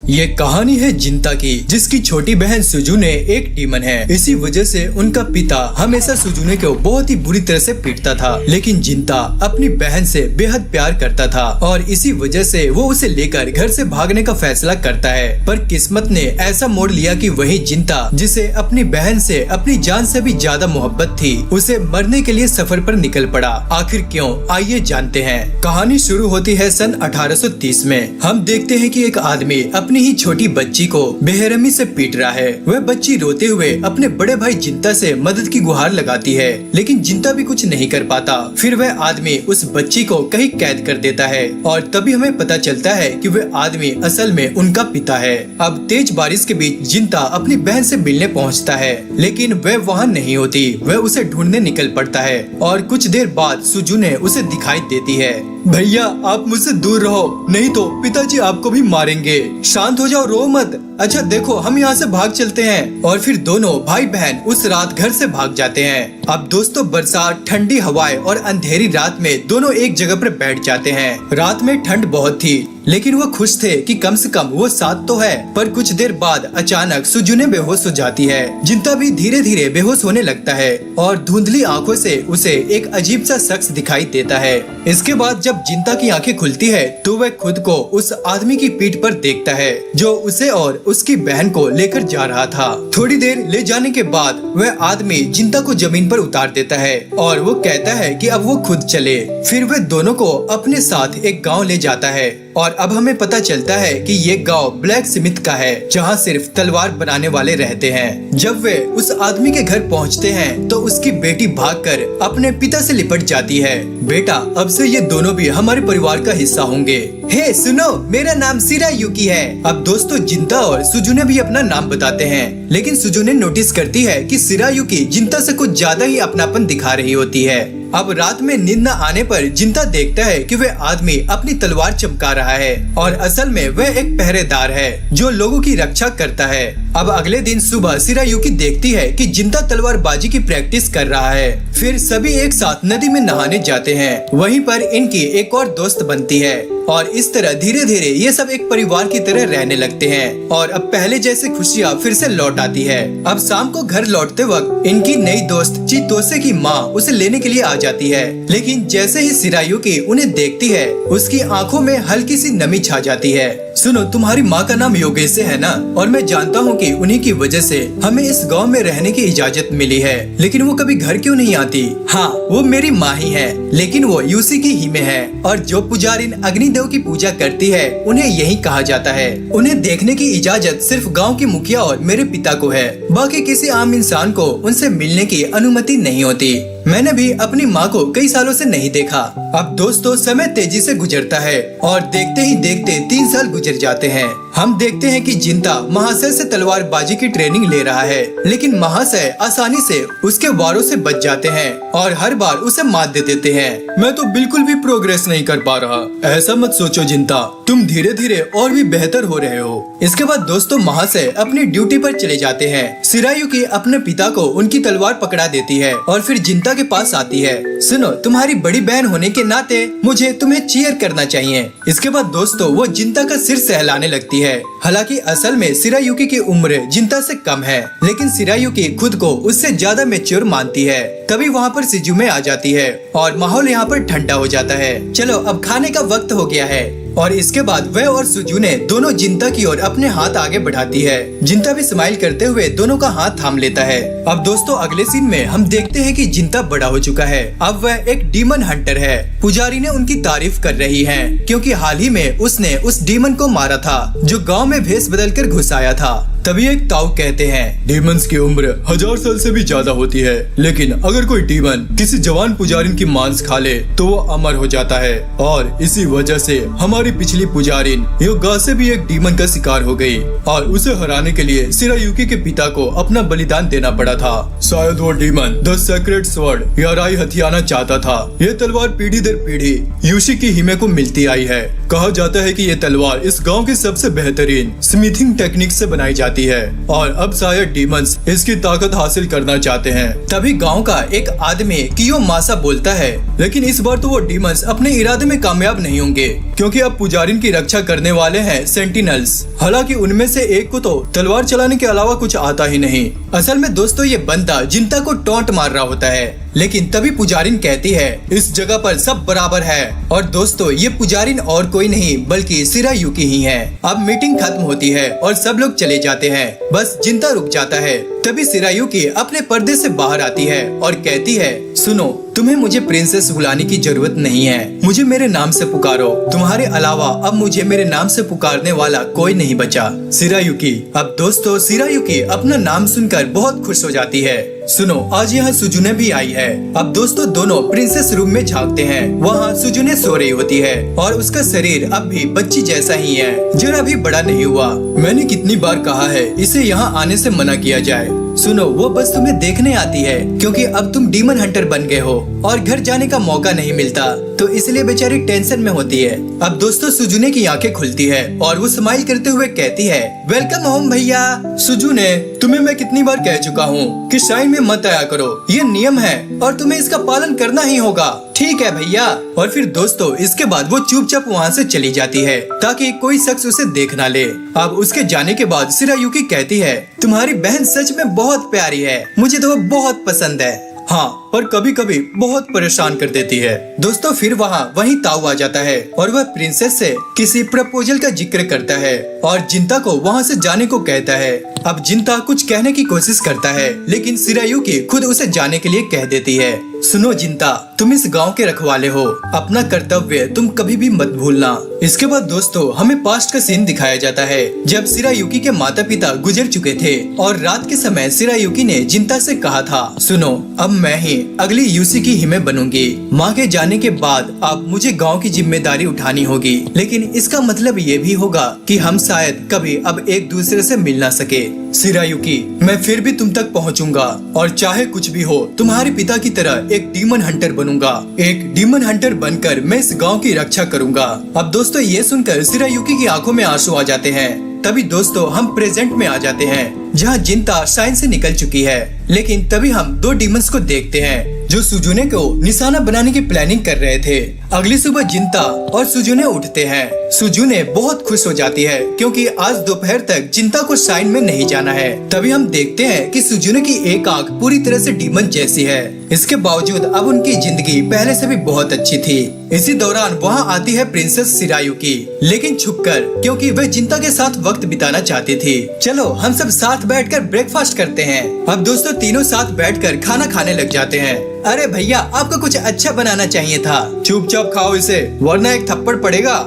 ये कहानी है जिंता की, जिसकी छोटी बहन सुजुने एक डीमन है। इसी वजह से उनका पिता हमेशा सुजुने को बहुत ही बुरी तरह से पीटता था। लेकिन जिंता अपनी बहन से बेहद प्यार करता था और इसी वजह से वो उसे लेकर घर से भागने का फैसला करता है। पर किस्मत ने ऐसा मोड़ लिया कि वही जिंता, जिसे अपनी बहन से अपनी जान से भी ज्यादा मोहब्बत थी, उसे मरने के लिए सफर पर निकल पड़ा। आखिर क्यों, आइए जानते हैं। कहानी शुरू होती है सन 1830 में। हम देखते हैं कि एक आदमी अपनी ही छोटी बच्ची को बेरहमी से पीट रहा है। वह बच्ची रोते हुए अपने बड़े भाई जिंता से मदद की गुहार लगाती है, लेकिन जिंता भी कुछ नहीं कर पाता। फिर वह आदमी उस बच्ची को कहीं कैद कर देता है और तभी हमें पता चलता है कि वह आदमी असल में उनका पिता है। अब तेज बारिश के बीच जिंता अपनी बहन से मिलने पहुंचता है, लेकिन वह वहां नहीं होती। वह उसे ढूंढने निकल पड़ता है और कुछ देर बाद सुजुने उसे दिखाई देती है। भैया, आप मुझसे दूर रहो, नहीं तो पिताजी आपको भी मारेंगे। शांत हो जाओ, रो मत। अच्छा देखो, हम यहाँ से भाग चलते हैं। और फिर दोनों भाई बहन उस रात घर से भाग जाते हैं। अब दोस्तों, बरसात, ठंडी हवाएं और अंधेरी रात में दोनों एक जगह पर बैठ जाते हैं। रात में ठंड बहुत थी, लेकिन वो खुश थे कि कम से कम वो साथ तो है। पर कुछ देर बाद अचानक सुजुने बेहोश हो जाती है। जिंता भी धीरे धीरे बेहोश होने लगता है और धुंधली आंखों से उसे एक अजीब सा शख्स दिखाई देता है। इसके बाद जब जिंता की आंखें खुलती है तो वह खुद को उस आदमी की पीठ पर देखता है जो उसे और उसकी बहन को लेकर जा रहा था। थोड़ी देर ले जाने के बाद वह आदमी जिंता को जमीन पर उतार देता है और वो कहता है कि अब वो खुद चले। फिर वह दोनों को अपने साथ एक गांव ले जाता है और अब हमें पता चलता है कि ये गांव ब्लैक स्मिथ का है, जहां सिर्फ तलवार बनाने वाले रहते हैं। जब वे उस आदमी के घर पहुंचते हैं तो उसकी बेटी भागकर अपने पिता से लिपट जाती है। बेटा, अब से ये दोनों भी हमारे परिवार का हिस्सा होंगे। हे सुनो, मेरा नाम शिरायुकी है। अब दोस्तों, जिंता और सुजुने भी अपना नाम बताते हैं, लेकिन सुजुने नोटिस करती है कि शिरायुकी जिंता से कुछ ज्यादा ही अपनापन दिखा रही होती है। अब रात में नींद न आने पर जिंता देखता है कि वह आदमी अपनी तलवार चमका रहा है और असल में वह एक पहरेदार है जो लोगों की रक्षा करता है। अब अगले दिन सुबह शिरायुकी देखती है कि जिंता तलवारबाजी की प्रैक्टिस कर रहा है। फिर सभी एक साथ नदी में नहाने जाते हैं। वहीं पर इनकी एक और दोस्त बनती है और इस तरह धीरे धीरे ये सब एक परिवार की तरह रहने लगते हैं और अब पहले जैसे खुशियाँ फिर से लौट आती है। अब शाम को घर लौटते वक्त इनकी नई दोस्त चितोसे की माँ उसे लेने के लिए आ जाती है, लेकिन जैसे ही शिरायुकी उन्हें देखती है उसकी आंखों में हल्की सी नमी छा जाती है। सुनो, तुम्हारी माँ का नाम योगेसे है ना, और मैं जानता हूँ कि उन्हीं की वजह से हमें इस गांव में रहने की इजाजत मिली है, लेकिन वो कभी घर क्यों नहीं आती? हाँ, वो मेरी माँ ही है, लेकिन वो यूसी की ही में है और जो पुजारिन अग्निदेव की पूजा करती है उन्हें यही कहा जाता है। उन्हें देखने की इजाजत सिर्फ गाँव के मुखिया और मेरे पिता को है, बाकी किसी आम इंसान को उनसे मिलने की अनुमति नहीं होती। मैंने भी अपनी माँ को कई सालों से नहीं देखा। अब दोस्तों, समय तेजी से गुजरता है और देखते ही देखते 3 साल गुजर जाते हैं। हम देखते हैं कि जिंता महाशय से तलवारबाजी की ट्रेनिंग ले रहा है, लेकिन महाशय आसानी से उसके वारों से बच जाते हैं और हर बार उसे मात दे देते हैं। मैं तो बिल्कुल भी प्रोग्रेस नहीं कर पा रहा। ऐसा मत सोचो जिंता, तुम धीरे धीरे और भी बेहतर हो रहे हो। इसके बाद दोस्तों, महाशय अपनी ड्यूटी पर चले जाते हैं। शिरायुकी अपने पिता को उनकी तलवार पकड़ा देती है और फिर जिंता के पास आती है। सुनो, तुम्हारी बड़ी बहन होने के नाते मुझे तुम्हें चीयर करना चाहिए। इसके बाद दोस्तों, वो जिंता का सिर सहलाने लगती है। हालांकि असल में शिरायुकी की उम्र जिंता से कम है, लेकिन शिरायुकी खुद को उससे ज्यादा मैच्योर मानती है। तभी वहाँ पर सिजुमे आ जाती है और माहौल यहाँ पर ठंडा हो जाता है। चलो, अब खाने का वक्त हो गया है। और इसके बाद वह और सुजुने दोनों जिंता की ओर अपने हाथ आगे बढ़ाती है। जिंता भी स्माइल करते हुए दोनों का हाथ थाम लेता है। अब दोस्तों, अगले सीन में हम देखते हैं कि जिंता बड़ा हो चुका है। अब वह एक डीमन हंटर है। पुजारी ने उनकी तारीफ कर रही है क्योंकि हाल ही में उसने उस डीमन को मारा था जो गांव में भेष बदलकर घुस आया था। तभी एक ताऊ कहते हैं, डीमंस की उम्र 1000 साल से भी ज्यादा होती है, लेकिन अगर कोई डीमन किसी जवान पुजारिन की मांस खा ले तो वो अमर हो जाता है। और इसी वजह से हमारी पिछली पुजारिन योगासे भी एक डीमन का शिकार हो गई और उसे हराने के लिए शिरायुकी के पिता को अपना बलिदान देना पड़ा था। शायद वो डीमन द सेक्रेट स्वॉर्ड या राई हथियाना चाहता था। ये तलवार पीढ़ी दर पीढ़ी यूशी की हिमे को मिलती आई है। कहा जाता है कि ये तलवार इस गाँव की सबसे बेहतरीन स्मिथिंग टेक्निक से बनाई जाती जाती है और अब शायद डीमंस इसकी ताकत हासिल करना चाहते हैं। तभी गांव का एक आदमी कियोमासा बोलता है, लेकिन इस बार तो वो डीमंस अपने इरादे में कामयाब नहीं होंगे, क्योंकि अब पुजारिन की रक्षा करने वाले हैं सेंटिनल्स। हालांकि उनमें से एक को तो तलवार चलाने के अलावा कुछ आता ही नहीं। असल में दोस्तों ये बंदा जिंता को टॉन्ट मार रहा होता है, लेकिन तभी पुजारिन कहती है इस जगह पर सब बराबर है। और दोस्तों ये पुजारिन और कोई नहीं बल्कि शिरायुकी ही है। अब मीटिंग खत्म होती है और सब लोग चले जाते हैं, बस जिंता रुक जाता है। तभी शिरायुकी अपने पर्दे से बाहर आती है और कहती है, सुनो, तुम्हें मुझे प्रिंसेस बुलाने की जरूरत नहीं है, मुझे मेरे नाम से पुकारो। तुम्हारे अलावा अब मुझे मेरे नाम से पुकारने वाला कोई नहीं बचा, शिरायुकी। अब दोस्तों शिरायुकी अपना नाम सुनकर बहुत खुश हो जाती है। सुनो, आज यहाँ सुजुने भी आई है। अब दोस्तों दोनों प्रिंसेस रूम में झांकते हैं। वहाँ सुजुने सो रही होती है और उसका शरीर अब भी बच्ची जैसा ही है, जरा भी बड़ा नहीं हुआ। मैंने कितनी बार कहा है इसे यहाँ आने से मना किया जाए। सुनो, वो बस तुम्हें देखने आती है क्योंकि अब तुम डीमन हंटर बन गए हो और घर जाने का मौका नहीं मिलता, तो इसलिए बेचारी टेंशन में होती है। अब दोस्तों सुजुने की आंखें खुलती है और वो स्माइल करते हुए कहती है, वेलकम होम भैया। सुजुने, तुम्हें मैं कितनी बार कह चुका हूँ कि शाइन में मत आया करो, ये नियम है और तुम्हें इसका पालन करना ही होगा। ठीक है भैया। और फिर दोस्तों इसके बाद वो चुपचाप वहाँ से चली जाती है ताकि कोई शख्स उसे देख ना ले। अब उसके जाने के बाद शिरायुकी कहती है, तुम्हारी बहन सच में बहुत प्यारी है, मुझे तो वो बहुत पसंद है। हाँ, और कभी कभी बहुत परेशान कर देती है। दोस्तों फिर वही ताऊ आ जाता है और वह प्रिंसेस से किसी प्रपोजल का जिक्र करता है और जिंता को वहाँ से जाने को कहता है। अब जिंता कुछ कहने की कोशिश करता है, लेकिन शिरायुकी खुद उसे जाने के लिए कह देती है। सुनो जिंता, तुम इस गांव के रखवाले हो, अपना कर्तव्य तुम कभी भी मत भूलना। इसके बाद दोस्तों हमें पास्ट का सीन दिखाया जाता है जब शिरायुकी के माता पिता गुजर चुके थे और रात के समय शिरायुकी ने जिंता से कहा था, सुनो, अब मैं ही अगली यूसी की हिमे बनूंगी। माँ के जाने के बाद अब मुझे गांव की जिम्मेदारी उठानी होगी, लेकिन इसका मतलब ये भी होगा कि हम शायद कभी अब एक दूसरे से मिल ना सके। शिरायुकी, मैं फिर भी तुम तक पहुंचूंगा और चाहे कुछ भी हो तुम्हारे पिता की तरह एक डीमन हंटर बनूंगा। एक डीमन हंटर बनकर मैं इस गांव की रक्षा करूंगा। अब दोस्तों ये सुनकर शिरायुकी की आंखों में आंसू आ जाते हैं। तभी दोस्तों हम प्रेजेंट में आ जाते हैं जहाँ जिंता शाइन से निकल चुकी है, लेकिन तभी हम दो डीमंस को देखते हैं जो सुजुने को निशाना बनाने की प्लानिंग कर रहे थे। अगली सुबह जिंता और सुजुने उठते हैं। सुजुने बहुत खुश हो जाती है क्योंकि आज दोपहर तक जिंता को शाइन में नहीं जाना है। तभी हम देखते हैं कि सुजुने की एक आंख पूरी तरह से डीमन जैसी है। इसके बावजूद अब उनकी जिंदगी पहले से भी बहुत अच्छी थी। इसी दौरान वहाँ आती है प्रिंसेस शिरायुकी, लेकिन छुपकर, क्योंकि वह जिंता के साथ वक्त बिताना चाहती थी। चलो हम सब साथ बैठकर ब्रेकफास्ट करते हैं। अब दोस्तों तीनों साथ बैठकर खाना खाने लग जाते हैं। अरे भैया, आपको कुछ अच्छा बनाना चाहिए था। चुपचाप खाओ इसे, वरना एक थप्पड़ पड़ेगा।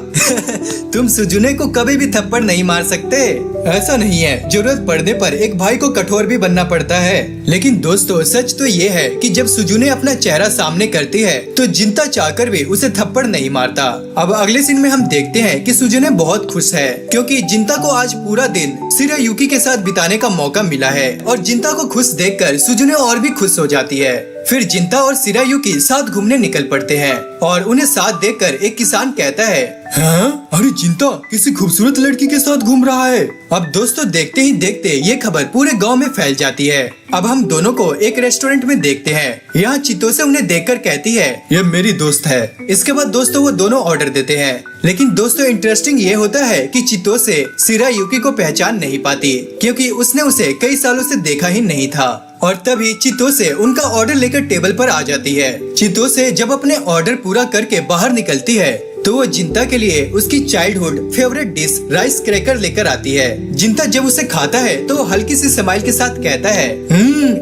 तुम सुजुने को कभी भी थप्पड़ नहीं मार सकते। ऐसा नहीं है, जरूरत पड़ने पर एक भाई को कठोर भी बनना पड़ता है। लेकिन दोस्तों सच तो ये है कि जब सुजुने अपना चेहरा सामने करती है तो जिंता चाहकर भी उसे थप्पड़ नहीं मारता। अब अगले सीन में हम देखते हैं कि सुजुने बहुत खुश है क्योंकि जिंता को आज पूरा दिन शिरायुकी के साथ बिताने का मौका मिला है और जिंता को खुश देखकर सुजुने और भी खुश हो जाती है। फिर जिंता और शिरायुकी साथ घूमने निकल पड़ते हैं और उन्हें साथ देखकर एक किसान कहता है, हाँ? अरे जिंता किसी खूबसूरत लड़की के साथ घूम रहा है। अब दोस्तों देखते ही देखते ये खबर पूरे गांव में फैल जाती है। अब हम दोनों को एक रेस्टोरेंट में देखते हैं। यहाँ चितोसे उन्हें देखकर कहती है, ये मेरी दोस्त है। इसके बाद दोस्तों वो दोनों ऑर्डर देते हैं। लेकिन दोस्तों इंटरेस्टिंग ये होता है कि चितोसे शिरायुकी को पहचान नहीं पाती क्योंकि उसने उसे कई सालों से देखा ही नहीं था। और तभी चितोसे उनका ऑर्डर लेकर टेबल पर आ जाती है। चितोसे जब अपने ऑर्डर पूरा करके बाहर निकलती है तो वो जिंता के लिए उसकी childhood favourite dish rice cracker लेकर आती है। जिंता जब उसे खाता है तो वो हल्की सी स्माइल के साथ कहता है,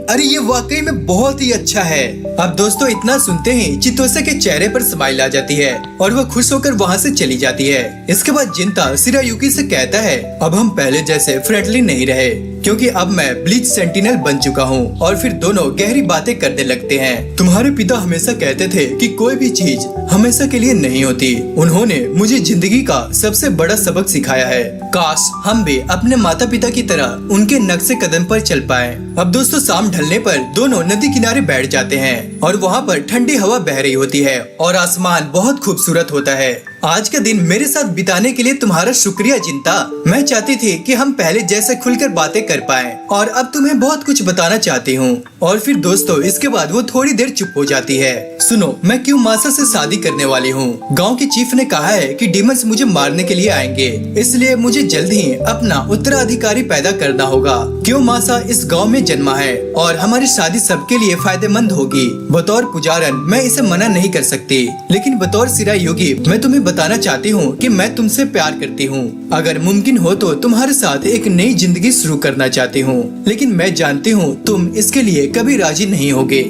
अरे ये वाकई में बहुत ही अच्छा है। अब दोस्तों इतना सुनते ही चितोसे के चेहरे पर स्माइल आ जाती है और वो खुश होकर वहाँ से चली जाती है। इसके बाद जिंता शिरायुकी से कहता है, अब हम पहले जैसे फ्रेंडली नहीं रहे क्योंकि अब मैं ब्लीच सेंटिनल बन चुका हूँ। और फिर दोनों गहरी बातें करने लगते हैं। तुम्हारे पिता हमेशा कहते थे कि कोई भी चीज हमेशा के लिए नहीं होती। उन्होंने मुझे जिंदगी का सबसे बड़ा सबक सिखाया है। काश हम भी अपने माता पिता की तरह उनके नक्शे कदम पर चल पाएं। अब दोस्तों शाम ढलने पर दोनों नदी किनारे बैठ जाते हैं और वहाँ पर ठंडी हवा बह रही होती है और आसमान बहुत खूबसूरत होता है। आज का दिन मेरे साथ बिताने के लिए तुम्हारा शुक्रिया जिंता। मैं चाहती थी कि हम पहले जैसे खुलकर बातें कर पाएं और अब तुम्हें बहुत कुछ बताना चाहती हूँ। और फिर दोस्तों इसके बाद वो थोड़ी देर चुप हो जाती है। सुनो, मैं क्यों मासा से शादी करने वाली हूँ। गांव के चीफ ने कहा है कि डीमंस मुझे मारने के लिए आएंगे, इसलिए मुझे जल्द ही अपना उत्तराधिकारी पैदा करना होगा। क्यों मासा इस गांव में जन्मा है और हमारी शादी सबके लिए फायदेमंद होगी। बतौर पुजारन मैं इसे मना नहीं कर सकती, लेकिन बतौर शिरायुगी मैं तुम्हें बताना चाहती हूँ कि मैं तुमसे प्यार करती हूँ। अगर मुमकिन हो तो तुम्हारे साथ एक नई जिंदगी शुरू करना चाहती हूँ, लेकिन मैं जानती हूँ तुम इसके लिए कभी राजी नहीं होगे।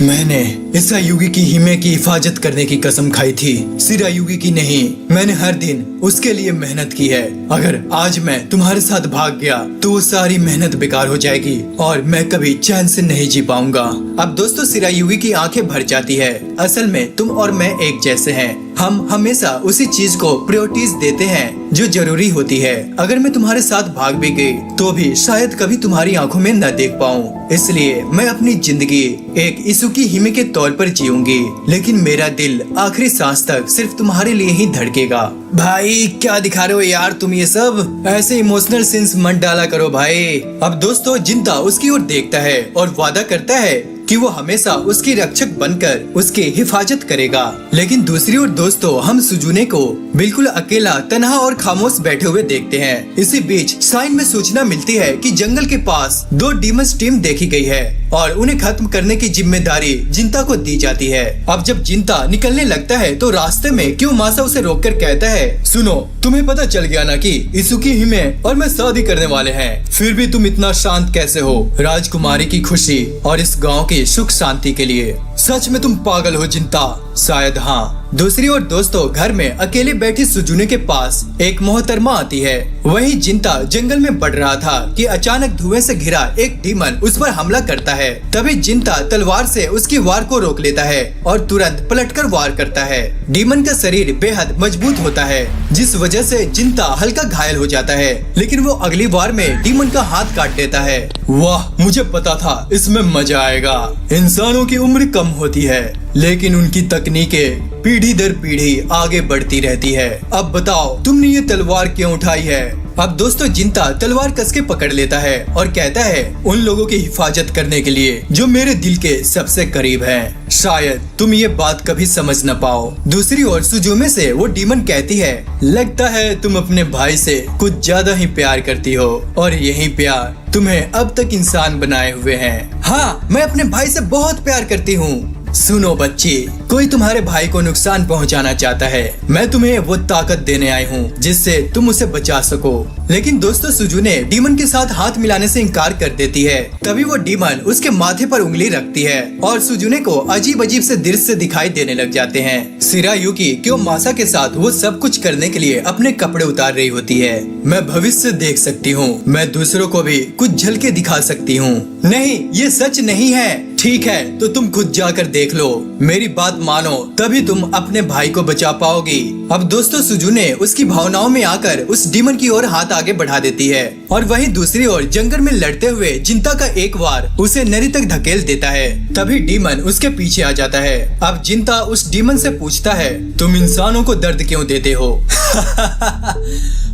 मैंने शिरायुगी की हिमे की हिफाजत करने की कसम खाई थी, शिरायुगी की नहीं। मैंने हर दिन उसके लिए मेहनत की है। अगर आज मैं तुम्हारे साथ भाग गया तो वो सारी मेहनत बेकार हो जाएगी और मैं कभी चैन से नहीं जी पाऊंगा। अब दोस्तों शिरायुगी की आंखें भर जाती है। असल में तुम और मैं एक जैसे हैं। हम हमेशा उसी चीज को प्रायोरिटीज देते हैं जो जरूरी होती है। अगर मैं तुम्हारे साथ भाग भी गई तो भी शायद कभी तुम्हारी आंखों में न देख पाऊं। इसलिए मैं अपनी जिंदगी एक यीशु की हिमे के तौर पर जीऊंगी, लेकिन मेरा दिल आखिरी सांस तक सिर्फ तुम्हारे लिए ही धड़केगा। भाई क्या दिखा रहे हो यार तुम, ये सब ऐसे इमोशनल सीन्स मत डाला करो भाई। अब दोस्तों जिंता उसकी ओर देखता है और वादा करता है कि वो हमेशा उसकी रक्षक बनकर उसकी हिफाजत करेगा। लेकिन दूसरी ओर दोस्तों हम सुजुने को बिल्कुल अकेला, तन्हा और खामोश बैठे हुए देखते हैं। इसी बीच साइन में सूचना मिलती है कि जंगल के पास 2 डीमंस टीम देखी गई है और उन्हें खत्म करने की जिम्मेदारी जिंता को दी जाती है। अब जब जिंता निकलने लगता है तो रास्ते में क्यों मासा उसे रोककर कहता है, सुनो तुम्हें पता चल गया ना कि इसुकी हिमे और मैं शादी करने वाले हैं, फिर भी तुम इतना शांत कैसे हो। राजकुमारी की खुशी और इस गाँव की सुख शांति के लिए सच में तुम पागल हो जिंता? शायद हाँ। दूसरी ओर दोस्तों घर में अकेले बैठी सुजुने के पास एक मोहतरमा आती है। वहीं जिंता जंगल में बढ़ रहा था कि अचानक धुएं से घिरा एक डीमन उस पर हमला करता है। तभी जिंता तलवार से उसकी वार को रोक लेता है और तुरंत पलटकर वार करता है। डीमन का शरीर बेहद मजबूत होता है, जिस वजह से जिंता हल्का घायल हो जाता है, लेकिन वो अगली वार में डीमन का हाथ काट देता है। वाह, मुझे पता था इसमें मजा आएगा। इंसानों की उम्र कम होती है, लेकिन उनकी तकनीकें पीढ़ी दर पीढ़ी आगे बढ़ती रहती है। अब बताओ तुमने ये तलवार क्यों उठाई है? अब दोस्तों जिंता तलवार कस के पकड़ लेता है और कहता है, उन लोगों की हिफाजत करने के लिए जो मेरे दिल के सबसे करीब हैं। शायद तुम ये बात कभी समझ न पाओ। दूसरी ओर सुजुमे से वो डीमन कहती है, लगता है तुम अपने भाई से कुछ ज्यादा ही प्यार करती हो और यही प्यार तुम्हें अब तक इंसान बनाए हुए हैं। हाँ, मैं अपने भाई से बहुत प्यार करती हूँ। सुनो बच्ची, कोई तुम्हारे भाई को नुकसान पहुंचाना चाहता है, मैं तुम्हें वो ताकत देने आई हूँ जिससे तुम उसे बचा सको। लेकिन दोस्तों सुजुने डीमन के साथ हाथ मिलाने से इनकार कर देती है। तभी वो डीमन उसके माथे पर उंगली रखती है और सुजुने को अजीब अजीब से दृश्य दिखाई देने लग जाते हैं। शिरायुगी क्यों मासा के साथ वो सब कुछ करने के लिए अपने कपड़े उतार रही होती है। मैं भविष्य देख सकती हूँ, मैं दूसरों को भी कुछ झलके दिखा सकती हूँ। नहीं, ये सच नहीं है। ठीक है, तो तुम खुद जाकर देख लो। मेरी बात मानो, तभी तुम अपने भाई को बचा पाओगी। अब दोस्तों सुजुने उसकी भावनाओं में आकर उस डीमन की ओर हाथ आगे बढ़ा देती है और वहीं दूसरी ओर जंगल में लड़ते हुए जिंता का एक वार उसे नदी तक धकेल देता है। तभी डीमन उसके पीछे आ जाता है। अब जिंता उस डीमन से पूछता है, तुम इंसानों को दर्द क्यों देते हो?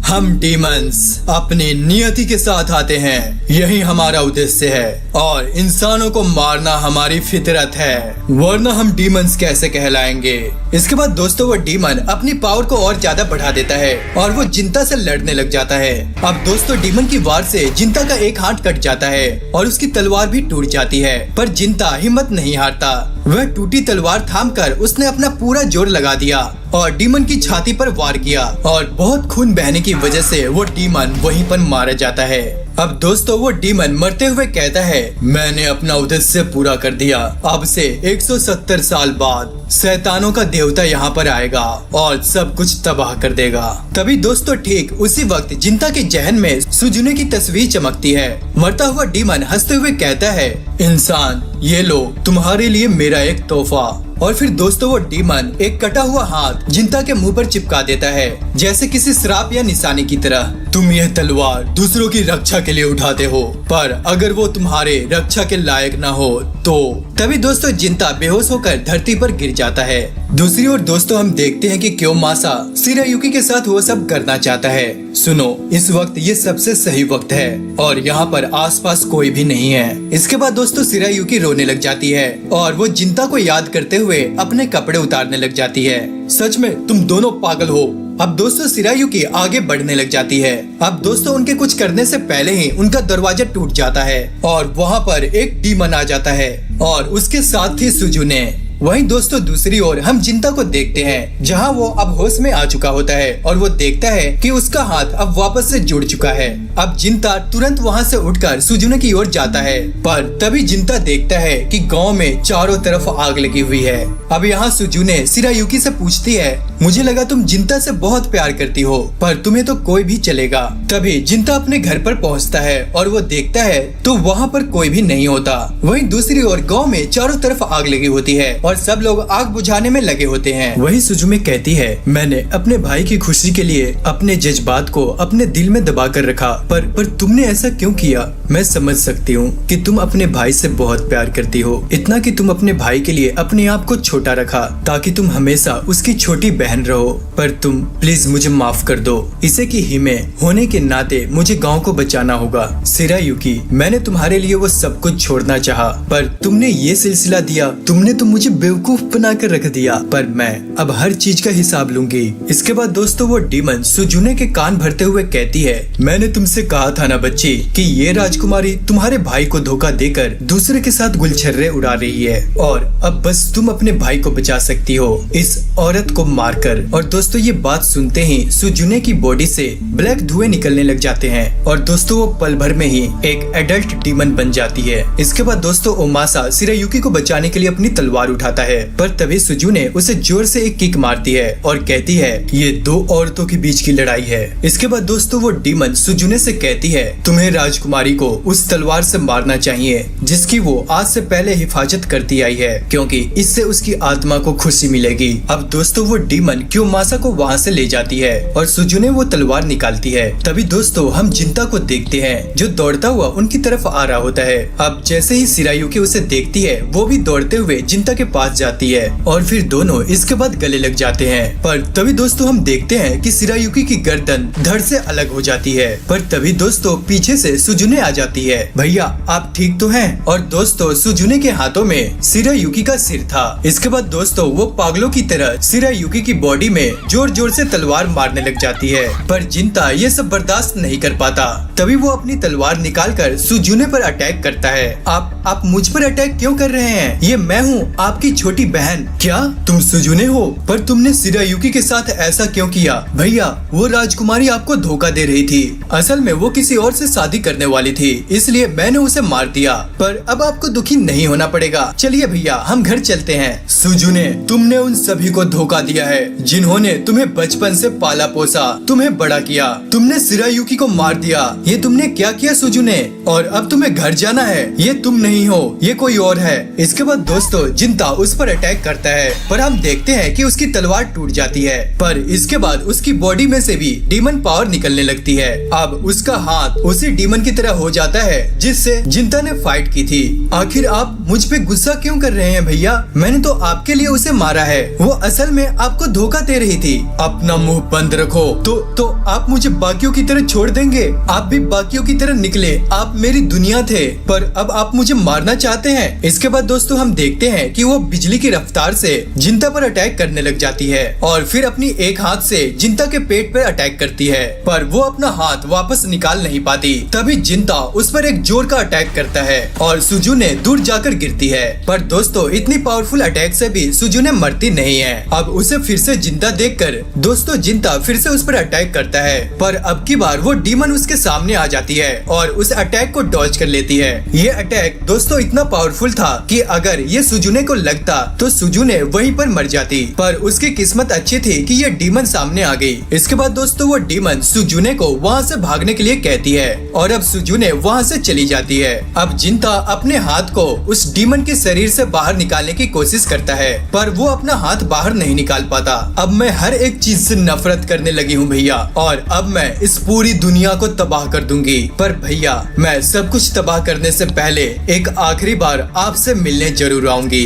हम डीमंस अपनी नियति के साथ आते हैं, यही हमारा उद्देश्य है और इंसानों को मारना हमारी फितरत है, वरना हम डीमंस कैसे कहलाएंगे। इसके बाद दोस्तों वो डीमन अपनी पावर को और ज्यादा बढ़ा देता है और वो जिंता से लड़ने लग जाता है। अब दोस्तों डीमन की वार से जिंता का एक हाथ कट जाता है और उसकी तलवार भी टूट जाती है, पर जिंता हिम्मत नहीं हारता। वह टूटी तलवार थामकर उसने अपना पूरा जोर लगा दिया और डीमन की छाती पर वार किया और बहुत खून बहने की वजह से वो डीमन वहीं पर मारा जाता है। अब दोस्तों वो डीमन मरते हुए कहता है, मैंने अपना उद्देश्य पूरा कर दिया। अब से 170 साल बाद शैतानों का देवता यहाँ पर आएगा और सब कुछ तबाह कर देगा। तभी दोस्तों ठीक उसी वक्त जिंता के जहन में सुजुने की तस्वीर चमकती है। मरता हुआ डीमन हंसते हुए कहता है, इंसान ये लो तुम्हारे लिए मेरा एक तोहफा। और फिर दोस्तों वो डीमन एक कटा हुआ हाथ जिंता के मुंह पर चिपका देता है, जैसे किसी श्राप या निशानी की तरह। तुम यह तलवार दूसरों की रक्षा के लिए उठाते हो, पर अगर वो तुम्हारे रक्षा के लायक न हो तो तभी दोस्तों जिंता बेहोश होकर धरती पर गिर जाता है। दूसरी ओर दोस्तों हम देखते हैं कि क्योमासा शिरायुकी के साथ वो सब करना चाहता है। सुनो, इस वक्त ये सबसे सही वक्त है और यहाँ पर आसपास कोई भी नहीं है। इसके बाद दोस्तों शिरायुकी रोने लग जाती है और वो जिंता को याद करते हुए अपने कपड़े उतारने लग जाती है। सच में तुम दोनों पागल हो। अब दोस्तों शिरायुकी आगे बढ़ने लग जाती है। अब दोस्तों उनके कुछ करने से पहले ही उनका दरवाजा टूट जाता है और वहाँ पर एक डीमन आ जाता है और उसके साथ ही सुजुने। वहीं दोस्तों दूसरी ओर हम जिंता को देखते हैं जहां वो अब होश में आ चुका होता है और वो देखता है कि उसका हाथ अब वापस से जुड़ चुका है। अब जिंता तुरंत वहां से उठकर सुजुने की ओर जाता है, पर तभी जिंता देखता है कि गांव में चारों तरफ आग लगी हुई है। अब यहाँ सुजुने शिरायुकी से पूछती है, मुझे लगा तुम जिंता से बहुत प्यार करती हो, पर तुम्हें तो कोई भी चलेगा। तभी जिंता अपने घर पर पहुँचता है और वो देखता है तो वहाँ पर कोई भी नहीं होता। वहीं दूसरी ओर गाँव में चारों तरफ आग लगी होती है और सब लोग आग बुझाने में लगे होते हैं। वही सुजुमे कहती है, मैंने अपने भाई की खुशी के लिए अपने जज्बात को अपने दिल में दबा कर रखा, पर तुमने ऐसा क्यों किया? मैं समझ सकती हूँ कि तुम अपने भाई से बहुत प्यार करती हो, इतना कि तुम अपने भाई के लिए अपने आप को छोटा रखा ताकि तुम हमेशा उसकी छोटी बहन रहो। पर तुम प्लीज मुझे माफ कर दो। इसे की हिमे होने के नाते मुझे गाँव को बचाना होगा। शिरायुकी, मैंने तुम्हारे लिए वो सब कुछ छोड़ना चाहा, पर तुमने ये सिलसिला दिया। तुमने तो मुझे बेवकूफ बना कर रख दिया, पर मैं अब हर चीज का हिसाब लूंगी। इसके बाद दोस्तों वो डीमन सुजुने के कान भरते हुए कहती है, मैंने तुमसे कहा था ना बच्ची कि ये राजकुमारी तुम्हारे भाई को धोखा देकर दूसरे के साथ गुलछर्रे उड़ा रही है और अब बस तुम अपने भाई को बचा सकती हो इस औरत को मारकर। और दोस्तों ये बात सुनते ही सुजुने की बॉडी से ब्लैक धुएं निकलने लग जाते हैं और दोस्तों वो पल भर में ही एक एडल्ट डीमन बन जाती है। इसके बाद दोस्तों ओमासा शिरायुकी को बचाने के लिए अपनी तलवार उठाता है, पर तभी सुजुने उसे जोर से एक किक मारती है और कहती है, ये दो औरतों के बीच की लड़ाई है। इसके बाद दोस्तों वो डीमन सुजुने से कहती है, तुम्हें राजकुमारी को उस तलवार से मारना चाहिए जिसकी वो आज से पहले हिफाजत करती आई है, क्योंकि इससे उसकी आत्मा को खुशी मिलेगी। अब दोस्तों वो डीमन क्योमासा को वहाँ से ले जाती है और सुजुने वो तलवार निकालती है। तभी दोस्तों हम जिंता को देखते हैं जो दौड़ता हुआ उनकी तरफ आ रहा होता है। अब जैसे ही शिरायुकी उसे देखती है वो भी दौड़ते हुए जिंता के पास जाती है और फिर दोनों इसके बाद गले लग जाते हैं। पर तभी दोस्तों हम देखते हैं कि शिरायुकी की गर्दन धड़ से अलग हो जाती है। पर तभी दोस्तों पीछे से सुजुने आ जाती है, भैया आप ठीक तो हैं? और दोस्तों सुजुने के हाथों में शिरायुकी का सिर था। इसके बाद दोस्तों वो पागलों की तरह शिरायुकी की बॉडी में जोर जोर से तलवार मारने लग जाती है, पर जिंता ये सब बर्दाश्त नहीं कर पाता। तभी वो अपनी तलवार निकालकर सुजुने पर अटैक करता है। आप मुझ पर अटैक क्यों कर रहे हैं? ये मैं हूँ आपकी छोटी बहन। क्या तुम सुजुने हो? पर तुमने शिरायुकी के साथ ऐसा क्यों किया? भैया वो राजकुमारी आपको धोखा दे रही थी, असल में वो किसी और से शादी करने वाली थी, इसलिए मैंने उसे मार दिया। पर अब आपको दुखी नहीं होना पड़ेगा, चलिए भैया हम घर चलते हैं। सुजुने, तुमने उन सभी को धोखा दिया है जिन्होंने तुम्हें बचपन से पाला पोसा, तुम्हें बड़ा किया। तुमने शिरायुकी को मार दिया। ये तुमने क्या किया सुजुने? और अब तुम्हें घर जाना है। ये तुम नहीं हो, ये कोई और है। इसके बाद दोस्तों जिंता उस पर अटैक करता है, पर हम देखते हैं कि उसकी तलवार टूट जाती है, पर इसके बाद उसकी बॉडी में से भी डीमन पावर निकलने लगती है। अब उसका हाथ उसी डीमन की तरह हो जाता है जिससे जिंता ने फाइट की थी। आखिर आप मुझ पे गुस्सा क्यों कर रहे हैं भैया? मैंने तो आपके लिए उसे मारा है, वो असल में आपको धोखा दे रही थी। अपना मुंह बंद रखो। तो आप मुझे बाकियों की तरह छोड़ देंगे? आप भी बाकियों की तरह निकले, आप मेरी दुनिया थे, पर अब आप मुझे मारना चाहते हैं। इसके बाद दोस्तों हम देखते हैं कि वो बिजली की रफ्तार से जिंता पर अटैक करने लग जाती है और फिर अपनी एक हाथ से जिंता के पेट पर अटैक करती है, पर वो अपना हाथ वापस निकाल नहीं पाती। तभी जिंता उस पर एक जोर का अटैक करता है और सुजुने दूर जाकर गिरती है। पर दोस्तों इतनी पावरफुल अटैक से भी सुजुने मरती नहीं है। अब उसे फिर से जिंदा देखकर दोस्तों जिंता फिर से उस पर अटैक करता है, पर अब की बार वो डीमन उसके सामने आ जाती है और उस अटैक को डॉज कर लेती है। ये अटैक दोस्तों इतना पावरफुल था कि अगर ये सुजुने को लगता तो सुजुने वहीं पर मर जाती, पर उसकी किस्मत अच्छी थी कि ये डीमन सामने आ गई। इसके बाद दोस्तों वो डीमन सुजुने को वहाँ से भाग भागने के लिए कहती है और अब सुजुने वहाँ से चली जाती है। अब जिंता अपने हाथ को उस डीमन के शरीर से बाहर निकालने की कोशिश करता है, पर वो अपना हाथ बाहर नहीं निकाल पाता। अब मैं हर एक चीज से नफरत करने लगी हूँ भैया, और अब मैं इस पूरी दुनिया को तबाह कर दूंगी। पर भैया, मैं सब कुछ तबाह करने से पहले एक आखिरी बार आपसे मिलने जरूर आऊंगी।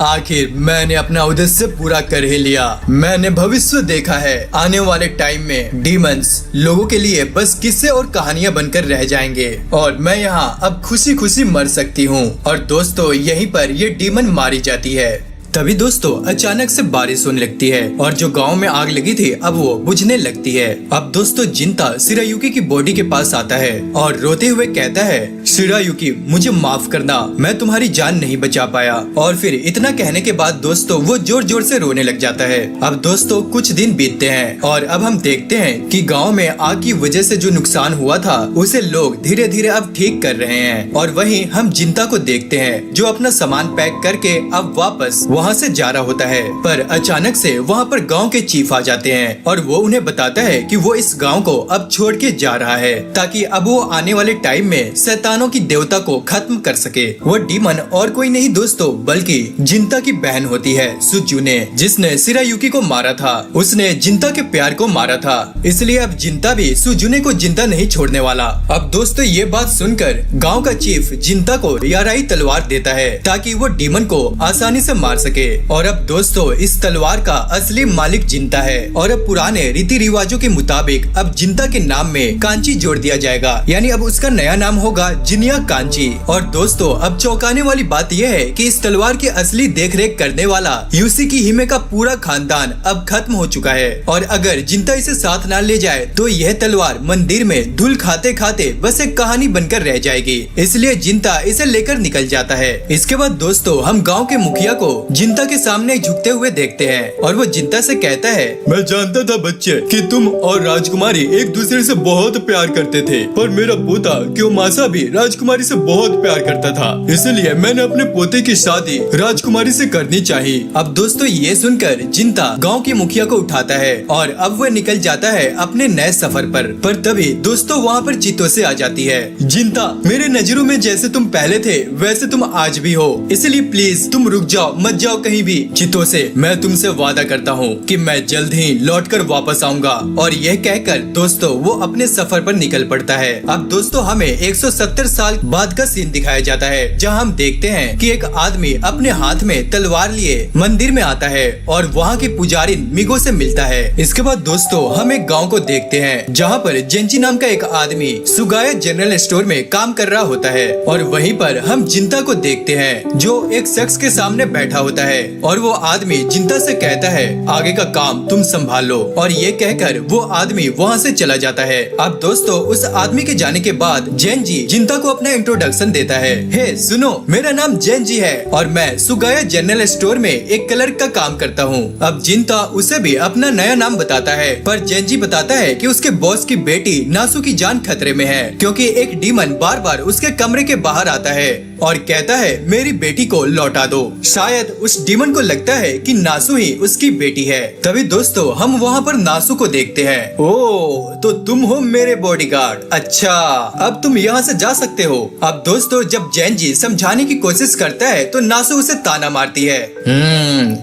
आखिर मैंने अपना उद्देश्य पूरा कर ही लिया। मैंने भविष्य देखा है, आने वाले टाइम में डीमंस लोगों के लिए बस किस्से और कहानियां बनकर रह जाएंगे और मैं यहाँ अब खुशी खुशी मर सकती हूँ। और दोस्तों, यहीं पर ये डीमन मारी जाती है। तभी दोस्तों अचानक से बारिश होने लगती है और जो गांव में आग लगी थी अब वो बुझने लगती है। अब दोस्तों जिंता शिरायुकी की बॉडी के पास आता है और रोते हुए कहता है, शिरायुकी मुझे माफ करना, मैं तुम्हारी जान नहीं बचा पाया। और फिर इतना कहने के बाद दोस्तों वो जोर जोर से रोने लग जाता है। अब दोस्तों कुछ दिन बीतते हैं और अब हम देखते हैं कि गाँव में आग की वजह से जो नुकसान हुआ था उसे लोग धीरे धीरे अब ठीक कर रहे हैं। और वहीं हम जिंता को देखते हैं जो अपना सामान पैक करके अब वापस वहाँ से जा रहा होता है। पर अचानक से वहाँ पर गांव के चीफ आ जाते हैं और वो उन्हें बताता है कि वो इस गांव को अब छोड़ के जा रहा है ताकि अब वो आने वाले टाइम में शैतानों की देवता को खत्म कर सके। वो डीमन और कोई नहीं दोस्तों बल्कि जिंता की बहन होती है सुजुने, जिसने शिरायुकी को मारा था। उसने जिंता के प्यार को मारा था, इसलिए अब जिंता भी सुजुने को जिंदा नहीं छोड़ने वाला। अब दोस्तों ये बात सुनकर गाँव का चीफ जिंता को याराई तलवार देता है ताकि वो डीमन को आसानी से मार सके। और अब दोस्तों इस तलवार का असली मालिक जिंता है और अब पुराने रीति रिवाजों के मुताबिक अब जिंता के नाम में कांची जोड़ दिया जाएगा, यानी अब उसका नया नाम होगा जिनिया कांची। और दोस्तों अब चौंकाने वाली बात यह है कि इस तलवार की असली देखरेख करने वाला यूसी की हिमे का पूरा खानदान अब खत्म हो चुका है और अगर जिंता इसे साथ न ले जाए तो यह तलवार मंदिर में धूल खाते खाते बस एक कहानी बनकर रह जाएगी। इसलिए जिंता इसे लेकर निकल जाता है। इसके बाद दोस्तों हम गाँव के मुखिया को जिंता के सामने झुकते हुए देखते हैं और वो जिंता से कहता है, मैं जानता था बच्चे कि तुम और राजकुमारी एक दूसरे से बहुत प्यार करते थे, पर मेरा पोता क्योमासा भी राजकुमारी से बहुत प्यार करता था, इसलिए मैंने अपने पोते की शादी राजकुमारी से करनी चाहिए। अब दोस्तों ये सुनकर जिंता गांव के मुखिया को उठाता है और अब वह निकल जाता है अपने नए सफर पर तभी दोस्तों वहाँ पर चितोसे आ जाती है। जिंता, मेरे नजरों में जैसे तुम पहले थे वैसे तुम आज भी हो, इसलिए प्लीज तुम रुक जाओ, मत जाओ कहीं भी। चितोसे, मैं तुमसे वादा करता हूँ कि मैं जल्द ही लौटकर वापस आऊंगा। और यह कहकर दोस्तों वो अपने सफर पर निकल पड़ता है। अब दोस्तों हमें 170 साल बाद का सीन दिखाया जाता है जहाँ हम देखते हैं कि एक आदमी अपने हाथ में तलवार लिए मंदिर में आता है और वहाँ की पुजारी मिगो से मिलता है। इसके बाद दोस्तों हम एक गाँव को देखते हैं जहाँ पर जेंजी नाम का एक आदमी सुगाया जनरल स्टोर में काम कर रहा होता है और वहीं पर हम जिंता को देखते हैं जो एक शख्स के सामने बैठा होता है और वो आदमी जिंता से कहता है, आगे का काम तुम संभाल लो। और ये कहकर वो आदमी वहाँ से चला जाता है। अब दोस्तों उस आदमी के जाने के बाद जेंजी जिंता को अपना इंट्रोडक्शन देता है। हे सुनो, मेरा नाम जेंजी है और मैं सुगाया जनरल स्टोर में एक क्लर्क का काम करता हूँ। अब जिंता उसे भी अपना नया नाम बताता है, पर जेंजी बताता है कि उसके बॉस की बेटी नासु की जान खतरे में है क्योंकि एक डीमन बार बार उसके कमरे के बाहर आता है और कहता है मेरी बेटी को लौटा दो। शायद उस डीमन को लगता है कि नासु ही उसकी बेटी है। तभी दोस्तों हम वहाँ पर नासु को देखते हैं। ओह, तो तुम हो मेरे बॉडीगार्ड। अच्छा, अब तुम यहाँ से जा सकते हो। अब दोस्तों जब जेंजी समझाने की कोशिश करता है तो नासु उसे ताना मारती है।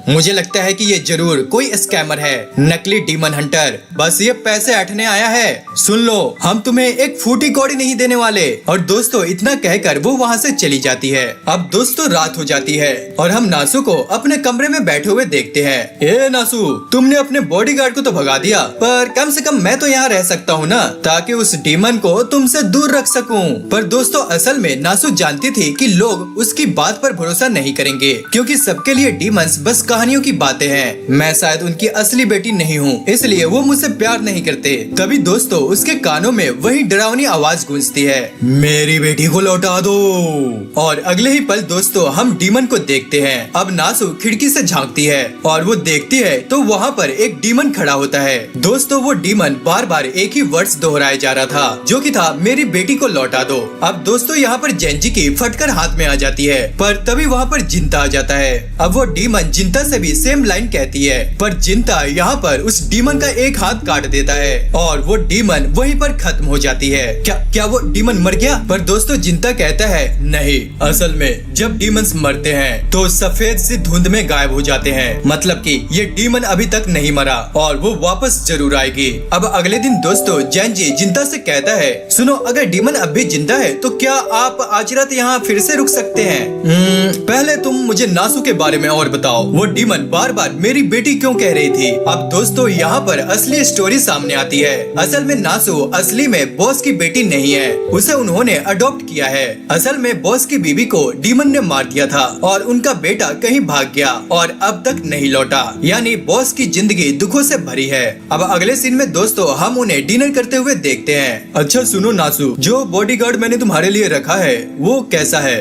मुझे लगता है कि ये जरूर कोई स्कैमर है, नकली डीमन हंटर, बस ये पैसे ऐंठने आया है। सुन लो, हम तुम्हें एक फूटी कौड़ी नहीं देने वाले। और दोस्तों इतना कहकर वो वहाँ से चली जाती है। अब दोस्तों रात हो जाती है और हम नासु को अपने कमरे में बैठे हुए देखते हैं। ए नासु, तुमने अपने बॉडीगार्ड को तो भगा दिया, पर कम से कम मैं तो यहाँ रह सकता हूँ ना, ताकि उस डीमन को तुमसे दूर रख सकूं। पर दोस्तों असल में नासु जानती थी कि लोग उसकी बात पर भरोसा नहीं करेंगे क्योंकि सबके लिए डीमंस बस कहानियों की बातें हैं। मैं शायद उनकी असली बेटी नहीं हूँ, इसलिए वो मुझसे प्यार नहीं करते। तभी दोस्तों उसके कानों में वही डरावनी आवाज गूंजती है, मेरी बेटी को लौटा दो। और अगले ही पल दोस्तों हम डीमन को देखते हैं। अब नासु खिड़की से झांकती है और वो देखती है तो वहाँ पर एक डीमन खड़ा होता है। दोस्तों वो डीमन बार बार एक ही वर्ड्स दोहराया जा रहा था जो कि था मेरी बेटी को लौटा दो। अब दोस्तों यहाँ पर जेंजी की फटकर हाथ में आ जाती है, पर तभी वहाँ पर जिंता आ जाता है। अब वो डीमन जिंता से भी सेम लाइन कहती है, पर जिंता यहाँ पर उस डीमन का एक हाथ काट देता है और वो डीमन वहीं पर खत्म हो जाती है। क्या वो डीमन मर गया? पर दोस्तों जिंता कहता है नहीं, असल में जब डीमंस मरते हैं तो सफेद सी धुंध में गायब हो जाते हैं, मतलब कि ये डीमन अभी तक नहीं मरा और वो वापस जरूर आएगी। अब अगले दिन दोस्तों जेंजी जिंता से कहता है, सुनो, अगर डीमन अब भी जिंदा है तो क्या आप आज रात यहाँ फिर से रुक सकते हैं? पहले तुम मुझे नासू के बारे में और बताओ, वो डीमन बार बार मेरी बेटी क्यों कह रही थी? अब दोस्तों यहाँ पर असली स्टोरी सामने आती है। असल में नासू असली में बॉस की बेटी नहीं है, उसे उन्होंने अडॉप्ट किया है। असल में बॉस की बीवी को डीमन ने मार दिया था और उनका बेटा कहीं भाग गया और अब तक नहीं लौटा, यानी बॉस की जिंदगी दुखों से भरी है। अब अगले सीन में दोस्तों हम उन्हें डिनर करते हुए देखते हैं। अच्छा सुनो नासू, जो बॉडीगार्ड मैंने तुम्हारे लिए रखा है वो कैसा है?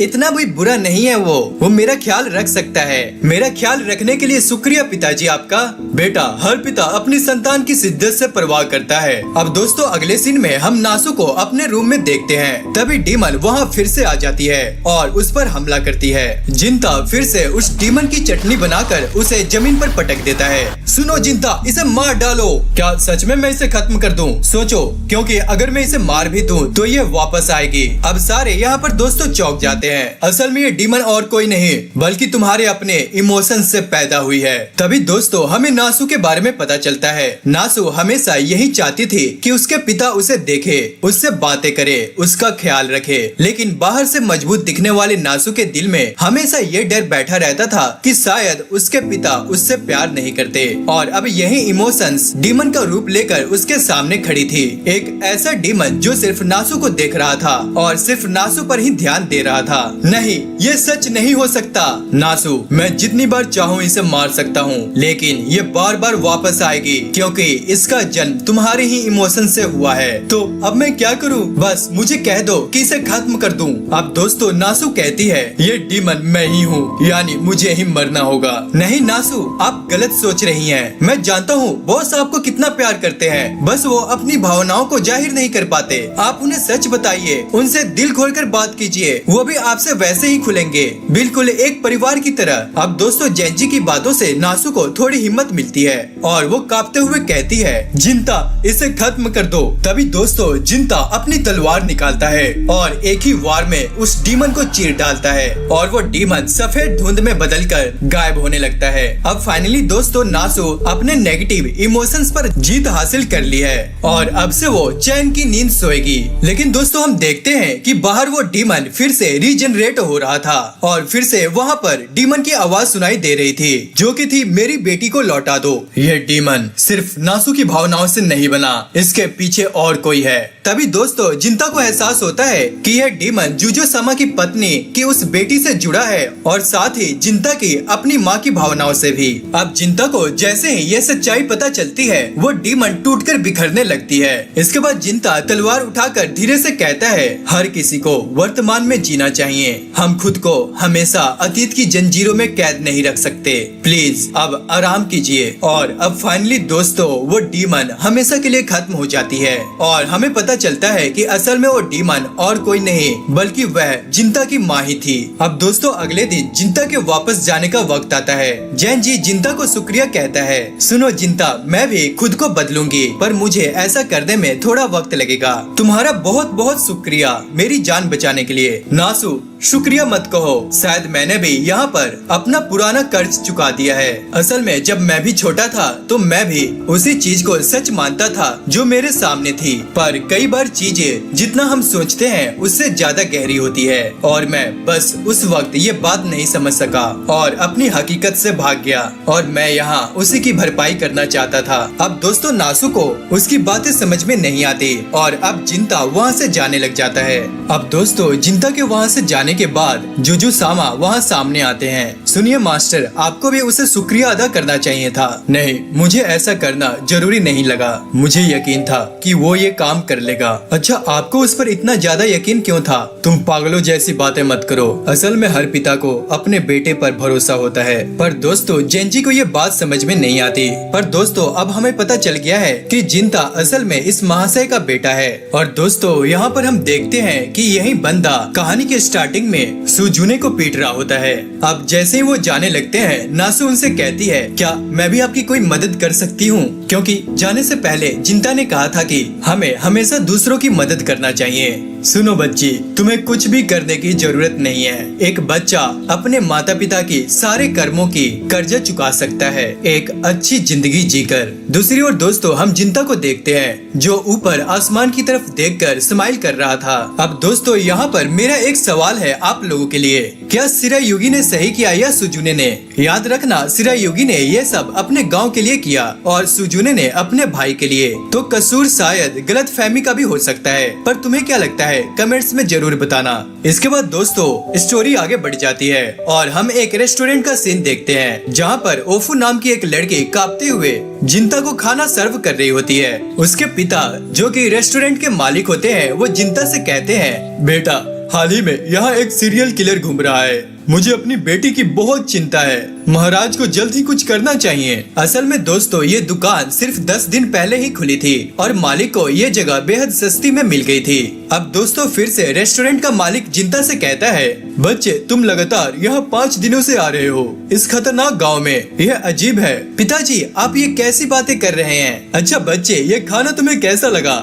इतना भी बुरा नहीं है वो मेरा ख्याल रख सकता है। मेरा ख्याल रखने के लिए शुक्रिया पिताजी आपका। बेटा, हर पिता अपनी संतान की शिद्दत से परवाह करता है। अब दोस्तों अगले सीन में हम नासू को अपने रूम में देखते हैं, तभी डीमन वहाँ फिर से आ जाती है और उस पर हमला करती है। जिंता फिर से उस डीमन की चटनी बनाकर उसे जमीन पर पटक देता है। सुनो जिंता, इसे मार डालो। क्या सच में मैं इसे खत्म कर दूं? सोचो, क्योंकि अगर मैं इसे मार भी दूं तो ये वापस आएगी। अब सारे यहाँ पर दोस्तों चौंक जाते हैं। असल में ये डीमन और कोई नहीं बल्कि तुम्हारे अपने इमोशन से पैदा हुई है। तभी दोस्तों हमें नासू के बारे में पता चलता है। नासू हमेशा यही चाहती थी कि उसके पिता उसे देखे, उससे बातें करे, उसका ख्याल रखे, लेकिन बाहर से मजबूत दिखने वाले नासू के दिल में हमेशा ये डर बैठा रहता था कि शायद उसके पिता उससे प्यार नहीं करते। और अब यही इमोशंस डीमन का रूप लेकर उसके सामने खड़ी थी। एक ऐसा डीमन जो सिर्फ नासू को देख रहा था और सिर्फ नासू पर ही ध्यान दे रहा था। नहीं, ये सच नहीं हो सकता। नासू, मैं जितनी बार चाहूँ इसे मार सकता हूँ, लेकिन ये बार बार वापस आएगी क्योंकि इसका जन्म तुम्हारे ही इमोशन से हुआ है। तो अब मैं क्या करूँ? बस मुझे कह दो कि इसे खत्म कर दूँ। अब दोस्तों नासू कहती है, ये डीमन मैं ही हूँ, यानी मुझे ही मरना होगा। नहीं नासू, आप गलत सोच रही हैं। मैं जानता हूँ बॉस आपको कितना प्यार करते हैं, बस वो अपनी भावनाओं को जाहिर नहीं कर पाते। आप उन्हें सच बताइए, उनसे दिल खोलकर बात कीजिए, वो भी आपसे वैसे ही खुलेंगे, बिल्कुल एक परिवार की तरह। अब दोस्तों जेंजी की बातों से नासू को थोड़ी हिम्मत मिलती है और वो कांपते हुए कहती है, जिंता, इसे खत्म कर दो। तभी दोस्तों जिंता अपनी तलवार निकालता है और एक ही वार में उस डीमन को चीर डालता है और वो डीमन सफेद धुंध में बदलकर गायब होने लगता है। अब फाइनली दोस्तों नासू अपने नेगेटिव इमोशंस पर जीत हासिल कर ली है और अब से वो चैन की नींद सोएगी। लेकिन दोस्तों हम देखते हैं कि बाहर वो डीमन फिर से रीजनरेट हो रहा था और फिर से वहाँ पर डीमन की आवाज सुनाई दे रही थी, जो कि थी, मेरी बेटी को लौटा दो। ये डीमन सिर्फ नासू की भावनाओं से नहीं बना, इसके पीछे और कोई है। तभी दोस्तों जिंता को एहसास होता है कि यह डीमन जुजो समा की पत्नी की उस बेटी से जुड़ा है और साथ ही जिंता की अपनी माँ की भावनाओं से भी। अब जिंता को जैसे ही ये सच्चाई पता चलती है, वो डीमन टूटकर बिखरने लगती है। इसके बाद जिंता तलवार उठाकर धीरे से कहता है, हर किसी को वर्तमान में जीना चाहिए। हम खुद को हमेशा अतीत की जंजीरों में कैद नहीं रख सकते। प्लीज अब आराम कीजिए। और अब फाइनली दोस्तों वो डीमन हमेशा के लिए खत्म हो जाती है और हमें पता चलता है कि असल में वो डीमन और कोई नहीं बल्कि वह जिंता की माँ ही थी। अब दोस्तों अगले दिन जिंता के वापस जाने का वक्त आता है। जेंजी जिंता को शुक्रिया कहता है, सुनो जिंता, मैं भी खुद को बदलूंगी, पर मुझे ऐसा करने में थोड़ा वक्त लगेगा। तुम्हारा बहुत बहुत शुक्रिया मेरी जान बचाने के लिए। नासू, शुक्रिया मत कहो, शायद मैंने भी यहाँ पर अपना पुराना कर्ज चुका दिया है। असल में जब मैं भी छोटा था तो मैं भी उसी चीज को सच मानता था जो मेरे सामने थी, पर कई बार चीजें जितना हम सोचते हैं उससे ज्यादा गहरी होती है और मैं बस उस वक्त ये बात नहीं समझ सका और अपनी हकीकत से भाग गया और मैं यहाँ उसी की भरपाई करना चाहता था। अब दोस्तों नासू को उसकी बातें समझ में नहीं आती और अब जिंता वहाँ से जाने लग जाता है। अब दोस्तों जिंता के वहाँ से जाने जाने के बाद जुजू सामा वहाँ सामने आते हैं। सुनिए मास्टर, आपको भी उसे शुक्रिया अदा करना चाहिए था। नहीं, मुझे ऐसा करना जरूरी नहीं लगा। मुझे यकीन था कि वो ये काम कर लेगा। अच्छा, आपको उस पर इतना ज्यादा यकीन क्यों था? तुम पागलों जैसी बातें मत करो। असल में हर पिता को अपने बेटे पर भरोसा होता है। पर दोस्तों, जेंजी को ये बात समझ में नहीं आती। पर दोस्तों, अब हमें पता चल गया है कि जिंता असल में इस महाशय का बेटा है। और दोस्तों, यहाँ पर हम देखते हैं कि यही बंदा कहानी के स्टार्टिंग में सुजुने को पीट रहा होता है। अब जैसे ही वो जाने लगते हैं, नासु उनसे कहती है, क्या मैं भी आपकी कोई मदद कर सकती हूँ? क्योंकि जाने से पहले जिंता ने कहा था कि हमें हमेशा दूसरों की मदद करना चाहिए। सुनो बच्ची, तुम्हें कुछ भी करने की जरूरत नहीं है। एक बच्चा अपने माता पिता की सारे कर्मों की कर्जा चुका सकता है, एक अच्छी जिंदगी जीकर। दूसरी ओर दोस्तों, हम जिंता को देखते हैं जो ऊपर आसमान की तरफ देखकर स्माइल कर रहा था। अब दोस्तों, यहाँ पर मेरा एक सवाल है आप लोगों के लिए, क्या शिरायुगी ने सही किया या सुजुने ने? याद रखना, शिरायुगी ने ये सब अपने गाँव के लिए किया और सुजुने ने अपने भाई के लिए। तो कसूर शायद गलतफहमी का भी हो सकता है, पर तुम्हें क्या लगता है कमेंट्स में जरूर बताना। इसके बाद दोस्तों, स्टोरी आगे बढ़ जाती है और हम एक रेस्टोरेंट का सीन देखते हैं जहाँ पर ओफू नाम की एक लड़की कांपते हुए जिंता को खाना सर्व कर रही होती है। उसके पिता जो कि रेस्टोरेंट के मालिक होते हैं, वो जिंता से कहते हैं, बेटा, हाल ही में यहाँ एक सीरियल किलर घूम रहा है। मुझे अपनी बेटी की बहुत चिंता है। महाराज को जल्द ही कुछ करना चाहिए। असल में दोस्तों, ये दुकान सिर्फ 10 दिन पहले ही खुली थी और मालिक को ये जगह बेहद सस्ती में मिल गई थी। अब दोस्तों, फिर से रेस्टोरेंट का मालिक जिंता से कहता है, बच्चे, तुम लगातार यहाँ 5 दिनों से आ रहे हो इस खतरनाक गांव में। यह अजीब है। पिताजी, आप ये कैसी बातें कर रहे हैं? अच्छा बच्चे, ये खाना तुम्हें कैसा लगा?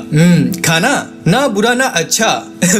खाना ना बुरा ना अच्छा।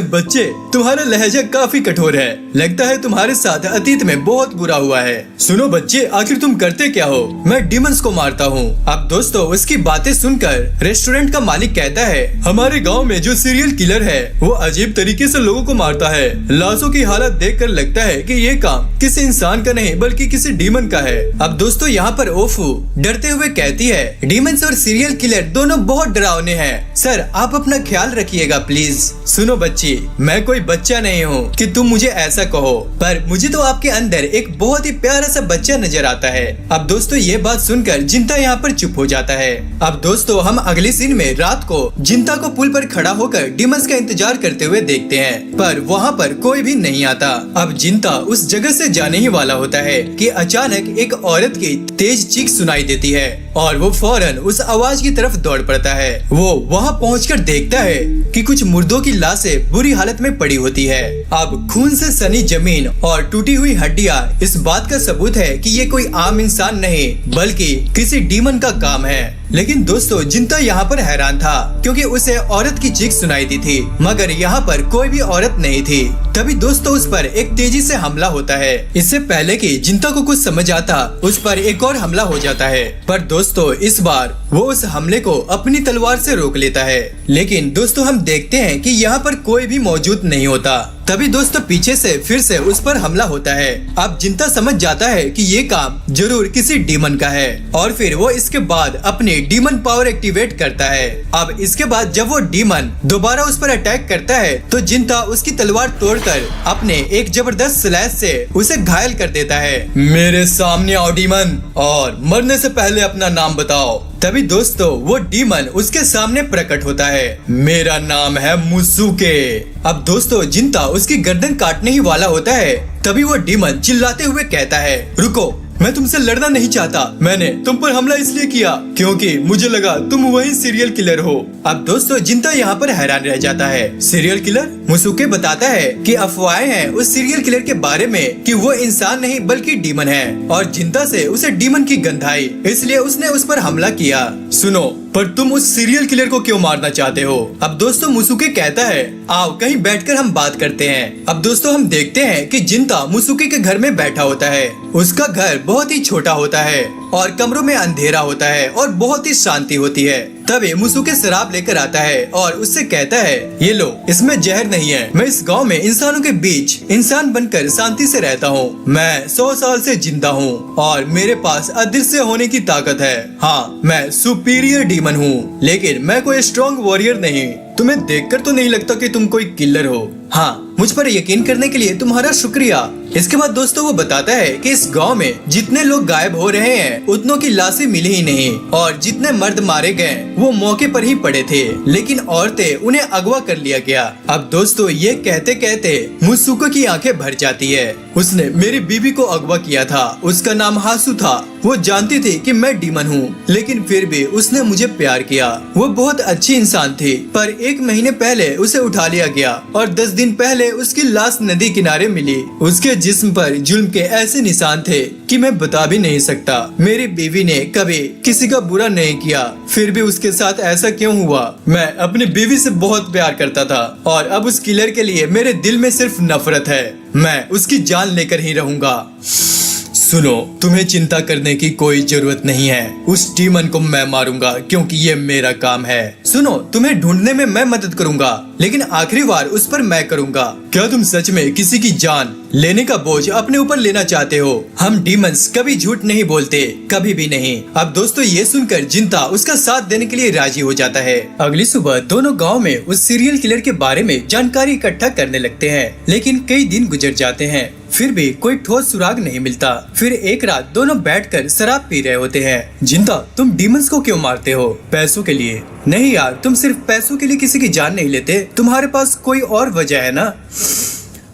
बच्चे, तुम्हारा लहजा काफी कठोर है। लगता है तुम्हारे साथ अतीत में बहुत बुरा हुआ है। सुनो बच्चे, आखिर तुम करते क्या हो? मैं डीमंस को मारता हूँ। अब दोस्तों, उसकी बातें सुनकर रेस्टोरेंट का मालिक कहता है, हमारे गांव में जो सीरियल किलर है वो अजीब तरीके से लोगों को मारता है। लाशों की हालत देखकर लगता है कि ये काम किसी इंसान का नहीं बल्कि किसी डीमन का है। अब दोस्तों, यहाँ पर ओफू डरते हुए कहती है, डीमंस और सीरियल किलर दोनों बहुत डरावने हैं। सर, आप अपना ख्याल रखिएगा प्लीज। सुनो बच्ची, मैं कोई बच्चा नहीं हूँ कि तुम मुझे ऐसा कहो, पर मुझे तो आपके अंदर एक बहुत ही प्यारा सा बच्चा नजर आता है। अब दोस्तों, ये बात सुनकर जिंता यहाँ पर चुप हो जाता है। अब दोस्तों, हम अगले सीन में रात को जिंता को पुल पर खड़ा होकर डीमंस का इंतजार करते हुए देखते हैं, पर वहाँ पर कोई भी नहीं आता। अब जिंता उस जगह से जाने ही वाला होता है कि अचानक एक औरत की तेज चीख सुनाई देती है और वो फौरन उस आवाज की तरफ दौड़ पड़ता है। वो वहाँ पहुंचकर देखता है कि कुछ मुर्दों की लाशें बुरी हालत में पड़ी होती है। अब खून से सनी जमीन और टूटी हुई हड्डियां इस बात का सबूत है कि ये कोई आम इंसान नहीं बल्कि किसी डीमन का काम है। लेकिन दोस्तों, जिंता यहाँ पर हैरान था क्योंकि उसे औरत की चीख सुनाई दी थी, मगर यहाँ पर कोई भी औरत नहीं थी। तभी दोस्तों, उस पर एक तेजी से हमला होता है। इससे पहले कि जिंता को कुछ समझ आता, उस पर एक और हमला हो जाता है। पर दोस्तों, इस बार वो उस हमले को अपनी तलवार से रोक लेता है। लेकिन दोस्तों, हम देखते हैं कि यहाँ पर कोई भी मौजूद नहीं होता। तभी दोस्तों, पीछे से फिर से उस पर हमला होता है। अब जिंता समझ जाता है कि ये काम जरूर किसी डीमन का है और फिर वो इसके बाद अपनी डीमन पावर एक्टिवेट करता है। अब इसके बाद जब वो डीमन दोबारा उस पर अटैक करता है तो जिंता उसकी तलवार तोड़कर अपने एक जबरदस्त स्लैश से उसे घायल कर देता है। मेरे सामने आओ डीमन, और मरने से पहले अपना नाम बताओ। तभी दोस्तों, वो डीमन उसके सामने प्रकट होता है। मेरा नाम है मुसुके। अब दोस्तों, जिंता उसकी गर्दन काटने ही वाला होता है। तभी वो डीमन चिल्लाते हुए कहता है, रुको, मैं तुमसे लड़ना नहीं चाहता। मैंने तुम पर हमला इसलिए किया क्योंकि मुझे लगा तुम वही सीरियल किलर हो। अब दोस्तों, जिंता यहाँ पर हैरान रह जाता है। Serial killer? मुसुके बताता है कि अफवाहें हैं उस सीरियल किलर के बारे में कि वो इंसान नहीं बल्कि डीमन है और जिंता से उसे डीमन की गंध आई, इसलिए उसने उस पर हमला किया। सुनो, पर तुम उस सीरियल किलर को क्यों मारना चाहते हो? अब दोस्तों, मुसुके कहता है, आओ कहीं बैठकर हम बात करते हैं। अब दोस्तों, हम देखते हैं कि जिंता मुसुके के घर में बैठा होता है। उसका घर बहुत ही छोटा होता है और कमरों में अंधेरा होता है और बहुत ही शांति होती है। तभी मुसुके शराब लेकर आता है और उससे कहता है, ये लो, इसमें जहर नहीं है। मैं इस गांव में इंसानों के बीच इंसान बनकर शांति से रहता हूँ। मैं 100 साल से जिंदा हूँ और मेरे पास अदृश्य होने की ताकत है। हाँ, मैं सुपीरियर डीमन हूँ, लेकिन मैं कोई स्ट्रॉन्ग वॉरियर नहीं। तुम्हें देखकर तो नहीं लगता कि तुम कोई किलर हो। हाँ, मुझ पर यकीन करने के लिए तुम्हारा शुक्रिया। इसके बाद दोस्तों वो बताता है कि इस गांव में जितने लोग गायब हो रहे हैं उतनों की लाशें मिली ही नहीं, और जितने मर्द मारे गए वो मौके पर ही पड़े थे, लेकिन औरतें उन्हें अगवा कर लिया गया। अब दोस्तों ये कहते कहते मुत्सुको की आंखें भर जाती है। उसने मेरी बीवी को अगवा किया था, उसका नाम हासु था। वो जानती थी कि मैं डीमन हूँ, लेकिन फिर भी उसने मुझे प्यार किया। वो बहुत अच्छी इंसान थी, पर 1 महीने पहले उसे उठा लिया गया और 10 दिन पहले उसकी लाश नदी किनारे मिली। उसके जिस्म पर जुल्म के ऐसे निशान थे कि मैं बता भी नहीं सकता। मेरी बीवी ने कभी किसी का बुरा नहीं किया, फिर भी उसके साथ ऐसा क्यों हुआ? मैं अपनी बीवी से बहुत प्यार करता था और अब उस किलर के लिए मेरे दिल में सिर्फ नफरत है। मैं उसकी जान लेकर ही रहूंगा। सुनो, तुम्हें चिंता करने की कोई जरूरत नहीं है। उस डीमन को मैं मारूंगा क्योंकि ये मेरा काम है। सुनो, तुम्हें ढूंढने में मैं मदद करूंगा, लेकिन आखिरी बार उस पर मैं करूंगा। क्या तुम सच में किसी की जान लेने का बोझ अपने ऊपर लेना चाहते हो? हम डीमंस कभी झूठ नहीं बोलते, कभी भी नहीं। अब दोस्तों ये सुनकर जिंता उसका साथ देने के लिए राजी हो जाता है। अगली सुबह दोनों गाँव में उस सीरियल किलर के बारे में जानकारी इकट्ठा करने लगते हैं, लेकिन कई दिन गुजर जाते हैं, फिर भी कोई ठोस सुराग नहीं मिलता। फिर एक रात दोनों बैठकर शराब पी रहे होते हैं। जिंता, तुम डीमंस को क्यों मारते हो? पैसों के लिए? नहीं यार, तुम सिर्फ पैसों के लिए किसी की जान नहीं लेते, तुम्हारे पास कोई और वजह है ना?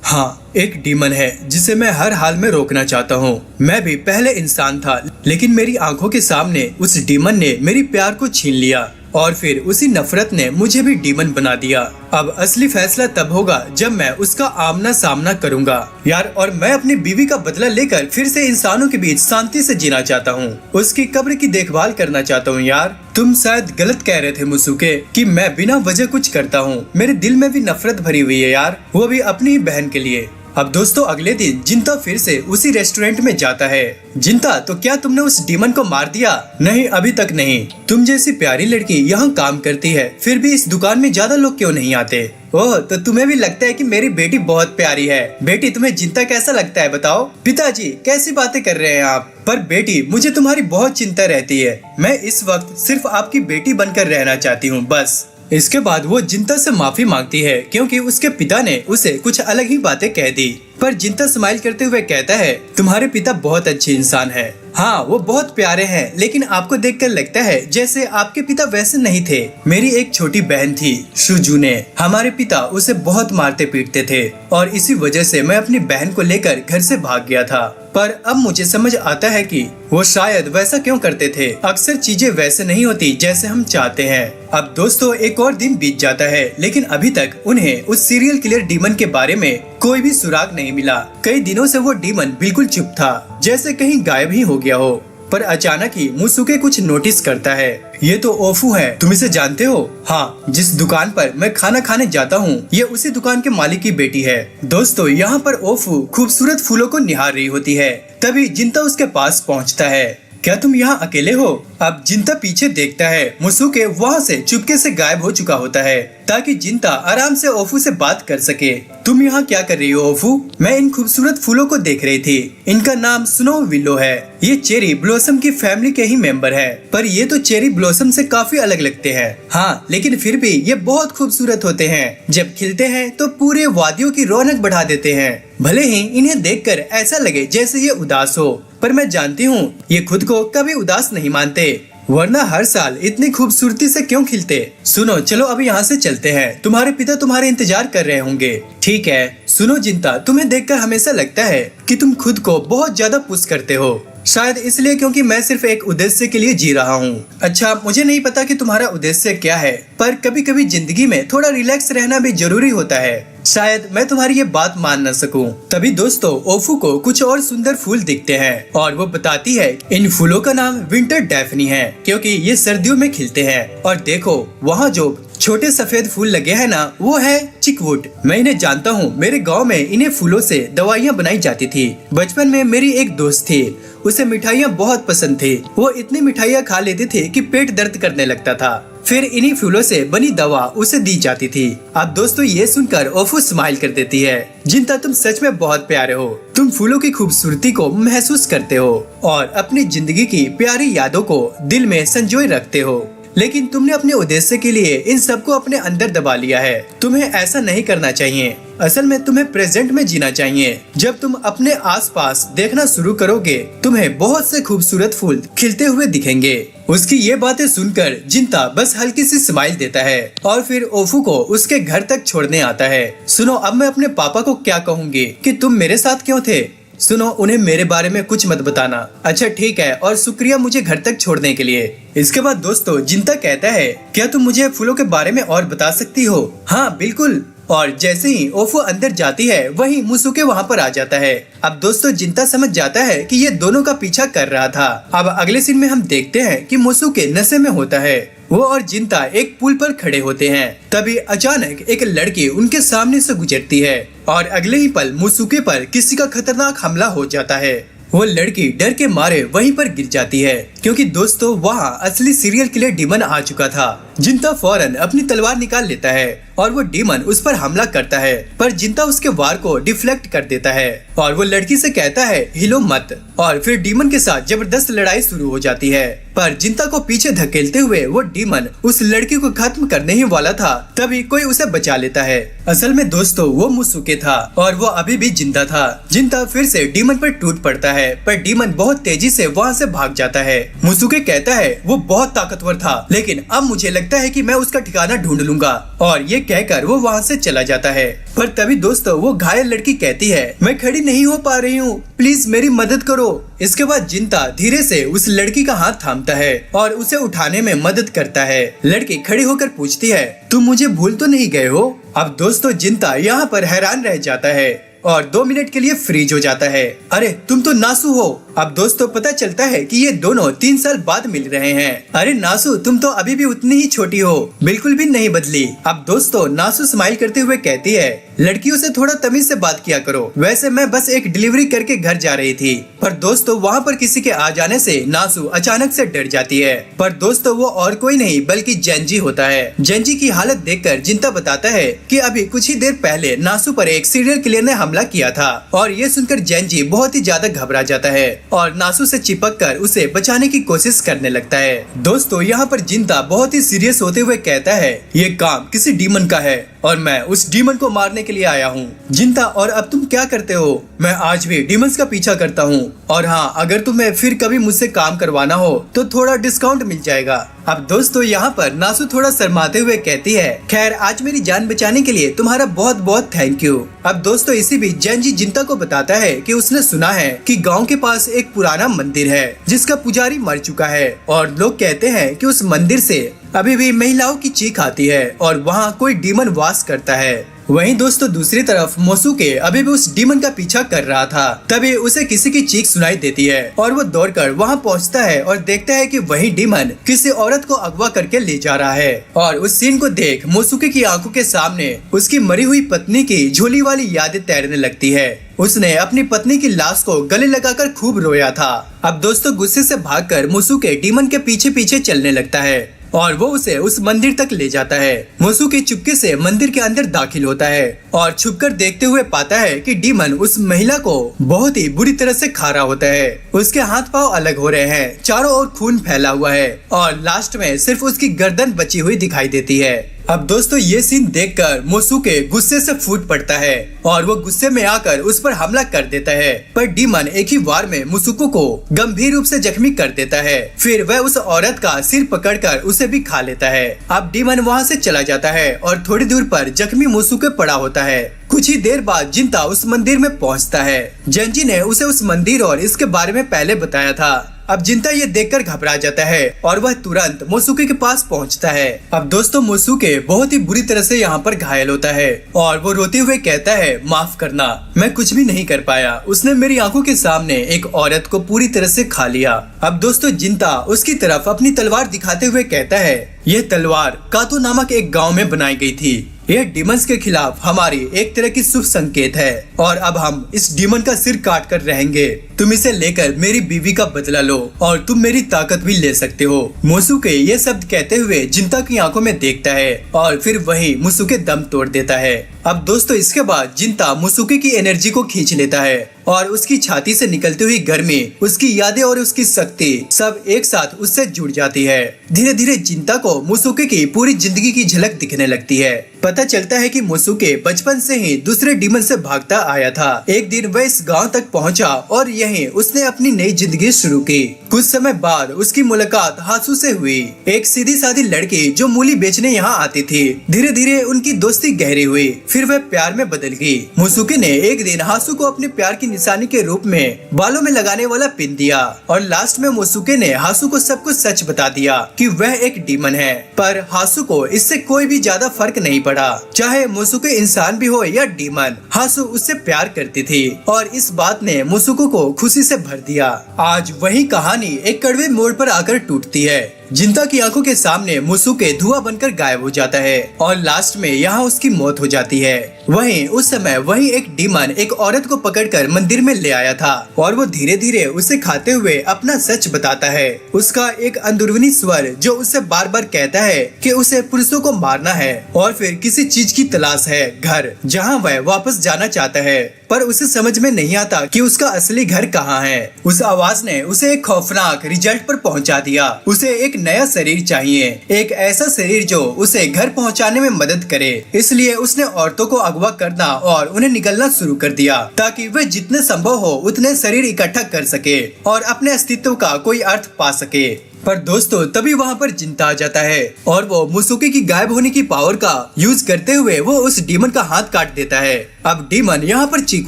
हाँ, एक डीमन है जिसे मैं हर हाल में रोकना चाहता हूँ। मैं भी पहले इंसान था, लेकिन मेरी आंखों के सामने उस डीमन ने मेरी प्यार को छीन लिया और फिर उसी नफरत ने मुझे भी डीमन बना दिया। अब असली फैसला तब होगा जब मैं उसका आमना सामना करूंगा यार, और मैं अपनी बीवी का बदला लेकर फिर से इंसानों के बीच शांति से जीना चाहता हूँ। उसकी कब्र की देखभाल करना चाहता हूँ। यार, तुम शायद गलत कह रहे थे मुत्सुके कि मैं बिना वजह कुछ करता हूँ। मेरे दिल में भी नफरत भरी हुई है यार, वो भी अपनी ही बहन के लिए। अब दोस्तों अगले दिन जिंता फिर से उसी रेस्टोरेंट में जाता है। जिंता, तो क्या तुमने उस डीमन को मार दिया? नहीं, अभी तक नहीं। तुम जैसी प्यारी लड़की यहाँ काम करती है, फिर भी इस दुकान में ज्यादा लोग क्यों नहीं आते? ओह, तो तुम्हें भी लगता है कि मेरी बेटी बहुत प्यारी है। बेटी, तुम्हें जिंता कैसा लगता है बताओ? पिताजी, कैसी बातें कर रहे हैं आप? पर बेटी, मुझे तुम्हारी बहुत चिंता रहती है। मैं इस वक्त सिर्फ आपकी बेटी बनकर रहना चाहती हूँ, बस। इसके बाद वो जिंता से माफी मांगती है क्योंकि उसके पिता ने उसे कुछ अलग ही बातें कह दी। पर जिंता स्माइल करते हुए कहता है, तुम्हारे पिता बहुत अच्छे इंसान हैं। हाँ, वो बहुत प्यारे हैं, लेकिन आपको देखकर लगता है जैसे आपके पिता वैसे नहीं थे। मेरी एक छोटी बहन थी सुजुने, हमारे पिता उसे बहुत मारते पीटते थे और इसी वजह से मैं अपनी बहन को लेकर घर से भाग गया था। पर अब मुझे समझ आता है कि वो शायद वैसा क्यों करते थे। अक्सर चीजें वैसे नहीं होती जैसे हम चाहते हैं। अब दोस्तों एक और दिन बीत जाता है, लेकिन अभी तक उन्हें उस सीरियल किलर डीमन के बारे में कोई भी सुराग नहीं मिला। कई दिनों से वो डीमन बिल्कुल चुप था, जैसे कहीं गायब ही हो गया हो। पर अचानक ही मुत्सुके कुछ नोटिस करता है। ये तो ओफू है, तुम इसे जानते हो? हाँ, जिस दुकान पर मैं खाना खाने जाता हूँ, ये उसी दुकान के मालिक की बेटी है। दोस्तों यहाँ पर ओफू खूबसूरत फूलों को निहार रही होती है, तभी जिंता उसके पास पहुँचता है। क्या तुम यहाँ अकेले हो? अब जिंता पीछे देखता है। मुत्सुके वहाँ से चुपके से गायब हो चुका होता है ताकि जिंता आराम से ओफू से बात कर सके। तुम यहाँ क्या कर रही हो ओफू? मैं इन खूबसूरत फूलों को देख रही थी। इनका नाम स्नो विलो है। ये चेरी ब्लॉसम की फैमिली के ही मेंबर है, पर ये तो चेरी ब्लॉसम से काफी अलग लगते हैं। हाँ, लेकिन फिर भी ये बहुत खूबसूरत होते हैं। जब खिलते हैं तो पूरे वादियों की रौनक बढ़ा देते हैं। भले ही इन्हें देखकर ऐसा लगे जैसे ये उदास हो, पर मैं जानती हूँ ये खुद को कभी उदास नहीं मानते, वरना हर साल इतनी खूबसूरती से क्यों खिलते। सुनो, चलो अभी यहाँ से चलते हैं, तुम्हारे पिता तुम्हारे इंतजार कर रहे होंगे। ठीक है। सुनो जिंता, तुम्हें देखकर हमेशा लगता है कि तुम खुद को बहुत ज्यादा पुश करते हो, शायद इसलिए क्योंकि मैं सिर्फ एक उद्देश्य के लिए जी रहा हूँ। अच्छा, मुझे नहीं पता कि तुम्हारा उद्देश्य क्या है, पर कभी कभी जिंदगी में थोड़ा रिलैक्स रहना भी जरूरी होता है। शायद मैं तुम्हारी ये बात मान न सकूं। तभी दोस्तों ओफू को कुछ और सुंदर फूल दिखते हैं और वो बताती है इन फूलों का नाम विंटर डैफनी है क्योंकि ये सर्दियों में खिलते हैं। और देखो वहाँ जो छोटे सफेद फूल लगे हैं ना, वो है चिकवुड। मैं इन्हें जानता हूँ, मेरे गांव में इन्हें फूलों से दवाइयाँ बनाई जाती थी। बचपन में मेरी एक दोस्त थी, उसे मिठाइयाँ बहुत पसंद थी। वो इतनी मिठाइयाँ खा लेती थी कि पेट दर्द करने लगता था। फिर इन्हीं फूलों से बनी दवा उसे दी जाती थी। अब दोस्तों ये सुनकर ओफू स्माइल कर देती है। जिंता, तुम सच में बहुत प्यारे हो। तुम फूलों की खूबसूरती को महसूस करते हो और अपनी जिंदगी की प्यारी यादों को दिल में संजोए रखते हो। लेकिन तुमने अपने उद्देश्य के लिए इन सबको अपने अंदर दबा लिया है। तुम्हें ऐसा नहीं करना चाहिए। असल में तुम्हें प्रेजेंट में जीना चाहिए। जब तुम अपने आसपास देखना शुरू करोगे, तुम्हें बहुत से खूबसूरत फूल खिलते हुए दिखेंगे। उसकी ये बातें सुनकर जिंता बस हल्की सी स्माइल देता है और फिर ओफू को उसके घर तक छोड़ने आता है। सुनो, अब मैं अपने पापा को क्या कहूँगी कि तुम मेरे साथ क्यों थे? सुनो, उन्हें मेरे बारे में कुछ मत बताना। अच्छा ठीक है, और शुक्रिया मुझे घर तक छोड़ने के लिए। इसके बाद दोस्तों जिंता कहता है, क्या तुम मुझे फूलों के बारे में और बता सकती हो? हाँ बिल्कुल। और जैसे ही ओफू अंदर जाती है, वहीं मुसुके वहाँ पर आ जाता है। अब दोस्तों जिंता समझ जाता है कि ये दोनों का पीछा कर रहा था। अब अगले सीन में हम देखते हैं कि मुसुके नशे में होता है। वो और जिंता एक पुल पर खड़े होते हैं। तभी अचानक एक लड़की उनके सामने से गुजरती है और अगले ही पल मुसुके पर किसी का खतरनाक हमला हो जाता है। वो लड़की डर के मारे वहीं पर गिर जाती है, क्योंकि दोस्तों वहाँ असली सीरियल किलर डीमन आ चुका था। जिंता फौरन अपनी तलवार निकाल लेता है और वो डीमन उस पर हमला करता है, पर जिंता उसके वार को डिफ्लेक्ट कर देता है और वो लड़की से कहता है हिलो मत। और फिर डीमन के साथ जबरदस्त लड़ाई शुरू हो जाती है, पर जिंता को पीछे धकेलते हुए वो डीमन उस लड़की को खत्म करने ही वाला था, तभी कोई उसे बचा लेता है। असल में दोस्तों वो मुसुके था और वो अभी भी जिंदा था। जिंता फिर से डीमन पर टूट पड़ता है, पर डीमन बहुत तेजी से वहाँ से भाग जाता है। मुसुके कहता है वो बहुत ताकतवर था, लेकिन अब मुझे लगता है कि मैं उसका ठिकाना ढूंढ लूंगा, और ये कहकर वो वहाँ से चला जाता है। पर तभी दोस्तों वो घायल लड़की कहती है, मैं खड़ी नहीं हो पा रही हूँ, प्लीज मेरी मदद करो। इसके बाद जिंता धीरे से उस लड़की का हाथ थामता है और उसे उठाने में मदद करता है। लड़की खड़ी होकर पूछती है, तुम मुझे भूल तो नहीं गए हो? अब दोस्तों जिंता यहाँ पर हैरान रह जाता है और 2 मिनट के लिए फ्रीज हो जाता है। अरे तुम तो नासू हो। अब दोस्तों पता चलता है कि ये दोनों 3 साल बाद मिल रहे हैं। अरे नासू, तुम तो अभी भी उतनी ही छोटी हो, बिल्कुल भी नहीं बदली। अब दोस्तों नासू स्माइल करते हुए कहती है, लड़कियों से थोड़ा तमीज से बात किया करो। वैसे मैं बस एक डिलीवरी करके घर जा रही थी। पर दोस्तों वहाँ पर किसी के आ जाने से नासू अचानक से डर जाती है। पर दोस्तों वो और कोई नहीं बल्कि जेंजी होता है। जेंजी की हालत देखकर जिंता बताता है कि अभी कुछ ही देर पहले नासू पर एक सीरियल किलर ने हमला किया था, और ये सुनकर जेंजी बहुत ही ज्यादा घबरा जाता है और नासू से चिपक कर उसे बचाने की कोशिश करने लगता है। दोस्तों यहाँ पर जिंता बहुत ही सीरियस होते हुए कहता है, ये काम किसी डीमन का है और मैं उस डीमन को मारने के लिए आया हूँ। जिंता, और अब तुम क्या करते हो? मैं आज भी डीमंस का पीछा करता हूँ, और हाँ अगर तुम्हें फिर कभी मुझसे काम करवाना हो तो थोड़ा डिस्काउंट मिल जाएगा। अब दोस्तों यहाँ पर नासू थोड़ा शर्माते हुए कहती है, खैर आज मेरी जान बचाने के लिए तुम्हारा बहुत बहुत थैंक यू। अब दोस्तों इसी बीच जेंजी जिंता को बताता है कि उसने सुना है कि गांव के पास एक पुराना मंदिर है जिसका पुजारी मर चुका है, और लोग कहते हैं कि उस मंदिर से अभी भी महिलाओं की चीख आती है और वहाँ कोई डीमन वास करता है। वहीं दोस्तों दूसरी तरफ मोसुके अभी भी उस डीमन का पीछा कर रहा था। तभी उसे किसी की चीख सुनाई देती है और वो दौड़कर वहां पहुंचता है और देखता है कि वही डीमन किसी औरत को अगवा करके ले जा रहा है। और उस सीन को देख मोसुके की आंखों के सामने उसकी मरी हुई पत्नी की झोली वाली यादें तैरने लगती है। उसने अपनी पत्नी की लाश को गले लगाकर खूब रोया था। अब दोस्तों गुस्से से भागकर मोसुके डीमन के पीछे पीछे चलने लगता है और वो उसे उस मंदिर तक ले जाता है। मोसुके चुपके से मंदिर के अंदर दाखिल होता है और छुपकर देखते हुए पाता है कि डीमन उस महिला को बहुत ही बुरी तरह से खा रहा होता है। उसके हाथ पांव अलग हो रहे हैं, चारों ओर खून फैला हुआ है और लास्ट में सिर्फ उसकी गर्दन बची हुई दिखाई देती है। अब दोस्तों ये सीन देखकर मोसुके गुस्से से फूट पड़ता है और वो गुस्से में आकर उस पर हमला कर देता है, पर डीमन एक ही वार में मुसुको को गंभीर रूप से जख्मी कर देता है। फिर वह उस औरत का सिर पकड़कर उसे भी खा लेता है। अब डीमन वहाँ से चला जाता है और थोड़ी दूर पर जख्मी मुसुके पड़ा होता है। कुछ ही देर बाद जिंता उस मंदिर में पहुँचता है। जेंजी ने उसे उस मंदिर और इसके बारे में पहले बताया था। अब जिंता ये देखकर घबरा जाता है और वह तुरंत मोसुके के पास पहुंचता है। अब दोस्तों मोसुके बहुत ही बुरी तरह से यहाँ पर घायल होता है और वो रोते हुए कहता है, माफ करना, मैं कुछ भी नहीं कर पाया। उसने मेरी आंखों के सामने एक औरत को पूरी तरह से खा लिया। अब दोस्तों जिंता उसकी तरफ अपनी तलवार दिखाते हुए कहता है, यह तलवार कातो नामक एक गाँव में बनाई गई थी। यह डीमंस के खिलाफ हमारी एक तरह की शुभ संकेत है और अब हम इस डीमन का सिर काट कर रहेंगे। तुम इसे लेकर मेरी बीवी का बदला लो और तुम मेरी ताकत भी ले सकते हो। मोसुके ये शब्द कहते हुए जिंता की आंखों में देखता है और फिर वही मोसुके दम तोड़ देता है। अब दोस्तों इसके बाद जिंता मोसुके की एनर्जी को खींच लेता है और उसकी छाती से निकलती हुई गर्मी, उसकी यादें और उसकी शक्ति सब एक साथ उससे जुड़ जाती है। धीरे धीरे जिंता को मोसुके की पूरी जिंदगी की झलक दिखने लगती है। पता चलता है कि मोसुके बचपन से ही दूसरे डीमन से भागता आया था। एक दिन वह इस गांव तक पहुंचा और यहीं उसने अपनी नई जिंदगी शुरू की। कुछ समय बाद उसकी मुलाकात हासू से हुई, एक सीधी सादी लड़की जो मूली बेचने यहाँ आती थी। धीरे धीरे उनकी दोस्ती गहरी हुई, फिर वह प्यार में बदल गई। मोसुके ने एक दिन हासू को अपने प्यार की निशानी के रूप में बालों में लगाने वाला पिन दिया और लास्ट में मोसुके ने हासू को सब कुछ सच बता दिया कि वह एक डीमन है। पर हासू को इससे कोई भी ज्यादा फर्क नहीं पड़ा, चाहे मोसुके इंसान भी हो या डीमन। हासू उससे प्यार करती थी और इस बात ने मोसुको को खुशी से भर दिया। आज वही कहानी एक कड़वे मोड़ पर आकर टूटती है। जिंता की आंखों के सामने मोसुके धुआं बनकर गायब हो जाता है और लास्ट में यहाँ उसकी मौत हो जाती है। वहीं उस समय वही एक डीमन एक औरत को पकड़कर मंदिर में ले आया था और वो धीरे धीरे उसे खाते हुए अपना सच बताता है। उसका एक अंदरूनी स्वर जो उसे बार बार कहता है कि उसे पुरुषों को मारना है और फिर किसी चीज की तलाश है, घर जहाँ वह वापस जाना चाहता है, पर उसे समझ में नहीं आता कि उसका असली घर कहाँ है। उस आवाज ने उसे एक खौफनाक रिजल्ट पर पहुंचा दिया। उसे एक नया शरीर चाहिए, एक ऐसा शरीर जो उसे घर पहुंचाने में मदद करे। इसलिए उसने औरतों को अगवा करना और उन्हें निगलना शुरू कर दिया ताकि वे जितने संभव हो उतने शरीर इकट्ठा कर सके और अपने अस्तित्व का कोई अर्थ पा सके। पर दोस्तों तभी वहाँ पर जिंता आ जाता है और वो मोसुके की गायब होने की पावर का यूज करते हुए वो उस डीमन का हाथ काट देता है। अब डीमन यहाँ पर चीख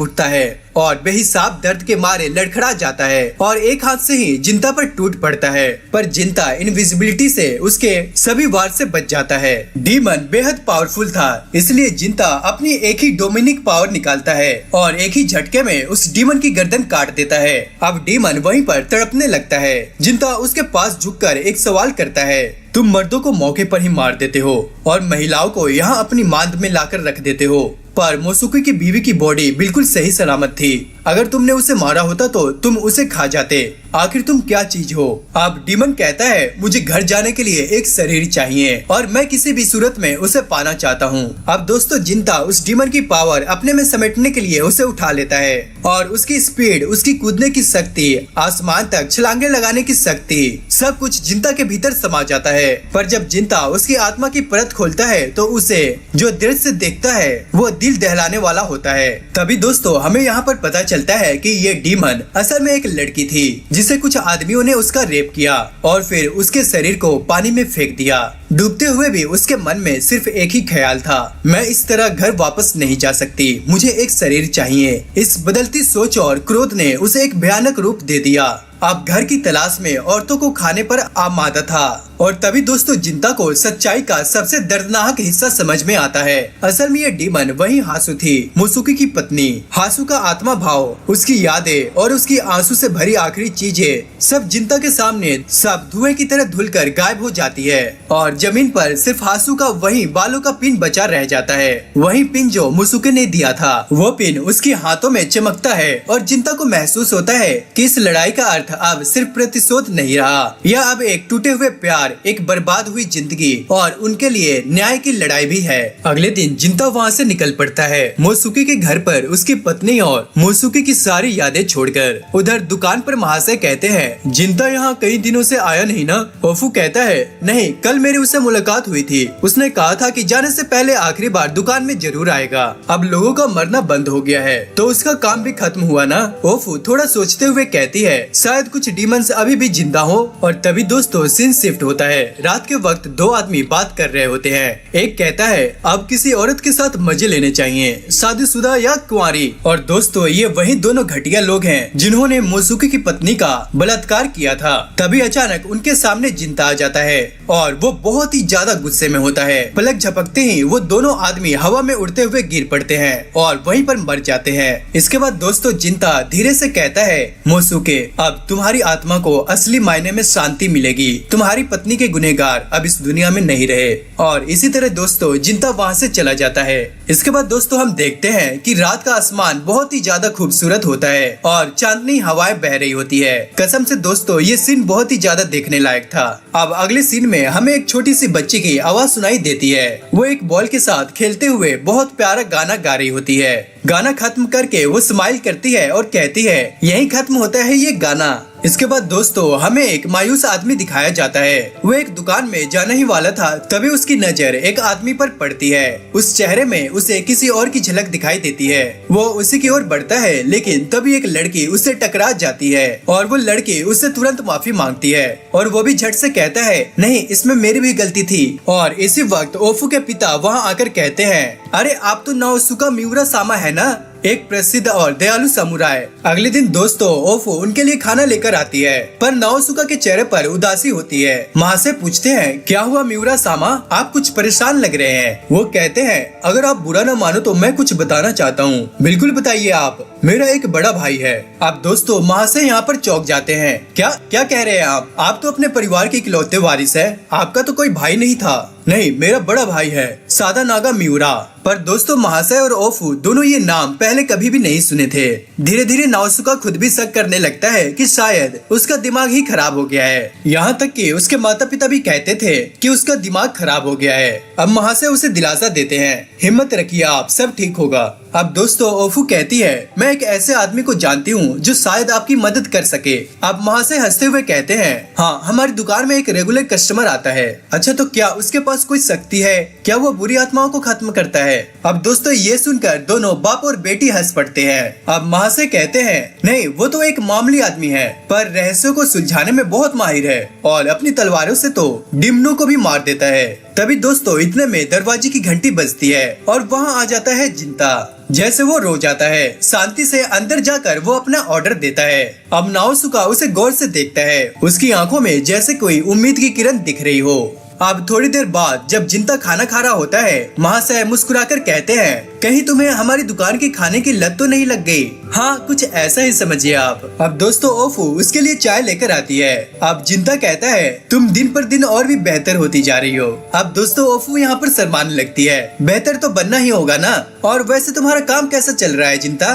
उठता है और बेहिसाब दर्द के मारे लड़खड़ा जाता है और एक हाथ से ही जिंता पर टूट पड़ता है। पर जिंता इनविजिबिलिटी से उसके सभी वार से बच जाता है। डीमन बेहद पावरफुल था, इसलिए जिंता अपनी एक ही डोमिनिक पावर निकालता है और एक ही झटके में उस डीमन की गर्दन काट देता है। अब डीमन वहीं पर तड़पने लगता है। जिंता उसके पास झुककर एक सवाल करता है, तुम मर्दों को मौके पर ही मार देते हो और महिलाओं को यहाँ अपनी मांद में लाकर रख देते हो, पर मोसुके की बीवी की बॉडी बिल्कुल सही सलामत थी। अगर तुमने उसे मारा होता तो तुम उसे खा जाते। आखिर तुम क्या चीज हो? अब डीमन कहता है, मुझे घर जाने के लिए एक शरीर चाहिए और मैं किसी भी सूरत में उसे पाना चाहता हूँ। अब दोस्तों जिंता उस डीमन की पावर अपने में समेटने के लिए उसे उठा लेता है और उसकी स्पीड, उसकी कूदने की शक्ति, आसमान तक छलांगे लगाने की शक्ति, सब कुछ जिंता के भीतर समा जाता है। पर जब जिंता उसकी आत्मा की परत खोलता है तो उसे जो दृश्य देखता है वो दिल दहलाने वाला होता है। तभी दोस्तों हमें यहाँ पर पता चलता है कि ये डीमन असल में एक लड़की थी जिसे कुछ आदमियों ने उसका रेप किया और फिर उसके शरीर को पानी में फेंक दिया। डूबते हुए भी उसके मन में सिर्फ एक ही ख्याल था, मैं इस तरह घर वापस नहीं जा सकती, मुझे एक शरीर चाहिए। इस बदलती सोच और क्रोध ने उसे एक भयानक रूप दे दिया। अब घर की तलाश में औरतों को खाने पर आमादा था और तभी दोस्तों जिंता को सच्चाई का सबसे दर्दनाक हिस्सा समझ में आता है। असल में ये डीमन वही हासू थी, मोसुके की पत्नी। हासू का आत्मा भाव, उसकी यादें और उसकी आंसू से भरी आखिरी चीजें सब जिंता के सामने सब धुएं की तरह धुलकर गायब हो जाती है और जमीन पर सिर्फ हासू का वही बालों का पिन बचा रह जाता है। वही पिन जो मोसुके ने दिया था, वो पिन उसके हाथों में चमकता है और जिंता को महसूस होता है कि इस लड़ाई का अर्थ अब सिर्फ प्रतिशोध नहीं रहा, यह अब एक टूटे हुए प्यार, एक बर्बाद हुई जिंदगी और उनके लिए न्याय की लड़ाई भी है। अगले दिन जिंता वहाँ से निकल पड़ता है मोसुके के घर पर उसकी पत्नी और मोसुके की सारी यादें छोड़कर। उधर दुकान पर महाशय कहते हैं, जिंता यहाँ कई दिनों से आया नहीं ना? ओफू कहता है, नहीं, कल मेरी उससे मुलाकात हुई थी, उसने कहा था कि जाने से पहले आखिरी बार दुकान में जरूर आएगा। अब लोगों का मरना बंद हो गया है तो उसका काम भी खत्म हुआ ना? ओफू थोड़ा सोचते हुए कहती है, शायद कुछ डीमंस अभी भी जिंदा हो। और तभी दोस्तों सीन शिफ्ट होता है। रात के वक्त दो आदमी बात कर रहे होते हैं। एक कहता है, अब किसी औरत के साथ मजे लेने चाहिए, शादीशुदा या कुंवारी। और दोस्तों ये वही दोनों घटिया लोग हैं जिन्होंने मोसुके की पत्नी का बलात्कार किया था। तभी अचानक उनके सामने जिंता आ जाता है और वो बहुत ही ज्यादा गुस्से में होता है। पलक झपकते ही वो दोनों आदमी हवा में उड़ते हुए गिर पड़ते हैं और वहीं पर मर जाते हैं। इसके बाद दोस्तों जिंता धीरे से कहता है, मोसुके अब तुम्हारी आत्मा को असली मायने में शांति मिलेगी। तुम्हारी पत्नी पत्नी के गुनहगार अब इस दुनिया में नहीं रहे। और इसी तरह दोस्तों जिंता वहाँ से चला जाता है। इसके बाद दोस्तों हम देखते हैं कि रात का आसमान बहुत ही ज्यादा खूबसूरत होता है और चांदनी हवाएं बह रही होती है। कसम से दोस्तों ये सीन बहुत ही ज्यादा देखने लायक था। अब अगले सीन में हमें एक छोटी सी बच्ची की आवाज सुनाई देती है। वो एक बॉल के साथ खेलते हुए बहुत प्यारा गाना गा रही होती है। गाना खत्म करके वो स्माइल करती है और कहती है यही खत्म होता है ये गाना। इसके बाद दोस्तों हमें एक मायूस आदमी दिखाया जाता है। वो एक दुकान में जाने ही वाला था, तभी उसकी नजर एक आदमी पर पड़ती है। उस चेहरे में उसे किसी और की झलक दिखाई देती है। वो उसी की ओर बढ़ता है, लेकिन तभी एक लड़की उससे टकरा जाती है और वो लड़की उससे तुरंत माफी मांगती है और वो भी झट से कहता है नहीं, इसमें मेरी भी गलती थी। और इसी वक्त ओफू के पिता वहाँ आकर कहते हैं अरे आप तो नाओसुका मिउरा सामा है ना, एक प्रसिद्ध और दयालु समुराय। अगले दिन दोस्तों ओफू उनके लिए खाना लेकर आती है, पर नाओसुका के चेहरे पर उदासी होती है। माँ से पूछते हैं क्या हुआ मिउरा सामा, आप कुछ परेशान लग रहे हैं। वो कहते हैं अगर आप बुरा न मानो तो मैं कुछ बताना चाहता हूँ। बिल्कुल बताइए आप, मेरा एक बड़ा भाई है। अब दोस्तों माँ से यहाँ पर चौंक जाते हैं। क्या क्या कह रहे हैं आप तो अपने परिवार के इकलौते वारिस है, आपका तो कोई भाई नहीं था। नहीं, मेरा बड़ा भाई है सादा नागा मिउरा। पर दोस्तों महाशय और ओफू दोनों ये नाम पहले कभी भी नहीं सुने थे। धीरे धीरे नाओसुका खुद भी शक करने लगता है कि शायद उसका दिमाग ही खराब हो गया है। यहाँ तक कि उसके माता पिता भी कहते थे कि उसका दिमाग खराब हो गया है। अब महाशय उसे दिलासा देते हैं हिम्मत रखिए आप, सब ठीक होगा। अब दोस्तों ओफू कहती है मैं एक ऐसे आदमी को जानती हूँ जो शायद आपकी मदद कर सके। अब महाशय हंसते हुए कहते हैं हाँ, हमारी दुकान में एक रेगुलर कस्टमर आता है। अच्छा तो क्या उसके पास कोई शक्ति है, क्या वो बुरी आत्माओं को खत्म करता है। अब दोस्तों ये सुनकर दोनों बाप और बेटी हंस पड़ते हैं। अब महाशय कहते हैं नहीं, वो तो एक मामूली आदमी है, पर रहस्यों को सुलझाने में बहुत माहिर है और अपनी तलवारों से तो डिमनों को भी मार देता है। तभी दोस्तों इतने में दरवाजे की घंटी बजती है और वहाँ आ जाता है जिंता। जैसे वो रो जाता है, शांति से अंदर जाकर वो अपना ऑर्डर देता है। अब नाओसुका उसे गौर से देखता है, उसकी आंखों में जैसे कोई उम्मीद की किरण दिख रही हो। अब थोड़ी देर बाद जब जिंता खाना खा रहा होता है, महाशय मुस्कुराकर कहते हैं कहीं तुम्हें हमारी दुकान के खाने की लत तो नहीं लग गई। हाँ, कुछ ऐसा ही समझिए आप। अब दोस्तों ओफू उसके लिए चाय लेकर आती है। अब जिंता कहता है तुम दिन पर दिन और भी बेहतर होती जा रही हो। अब दोस्तों ओफू यहाँ पर शर्माने लगती है, बेहतर तो बनना ही होगा ना। और वैसे तुम्हारा काम कैसा चल रहा है जिंता।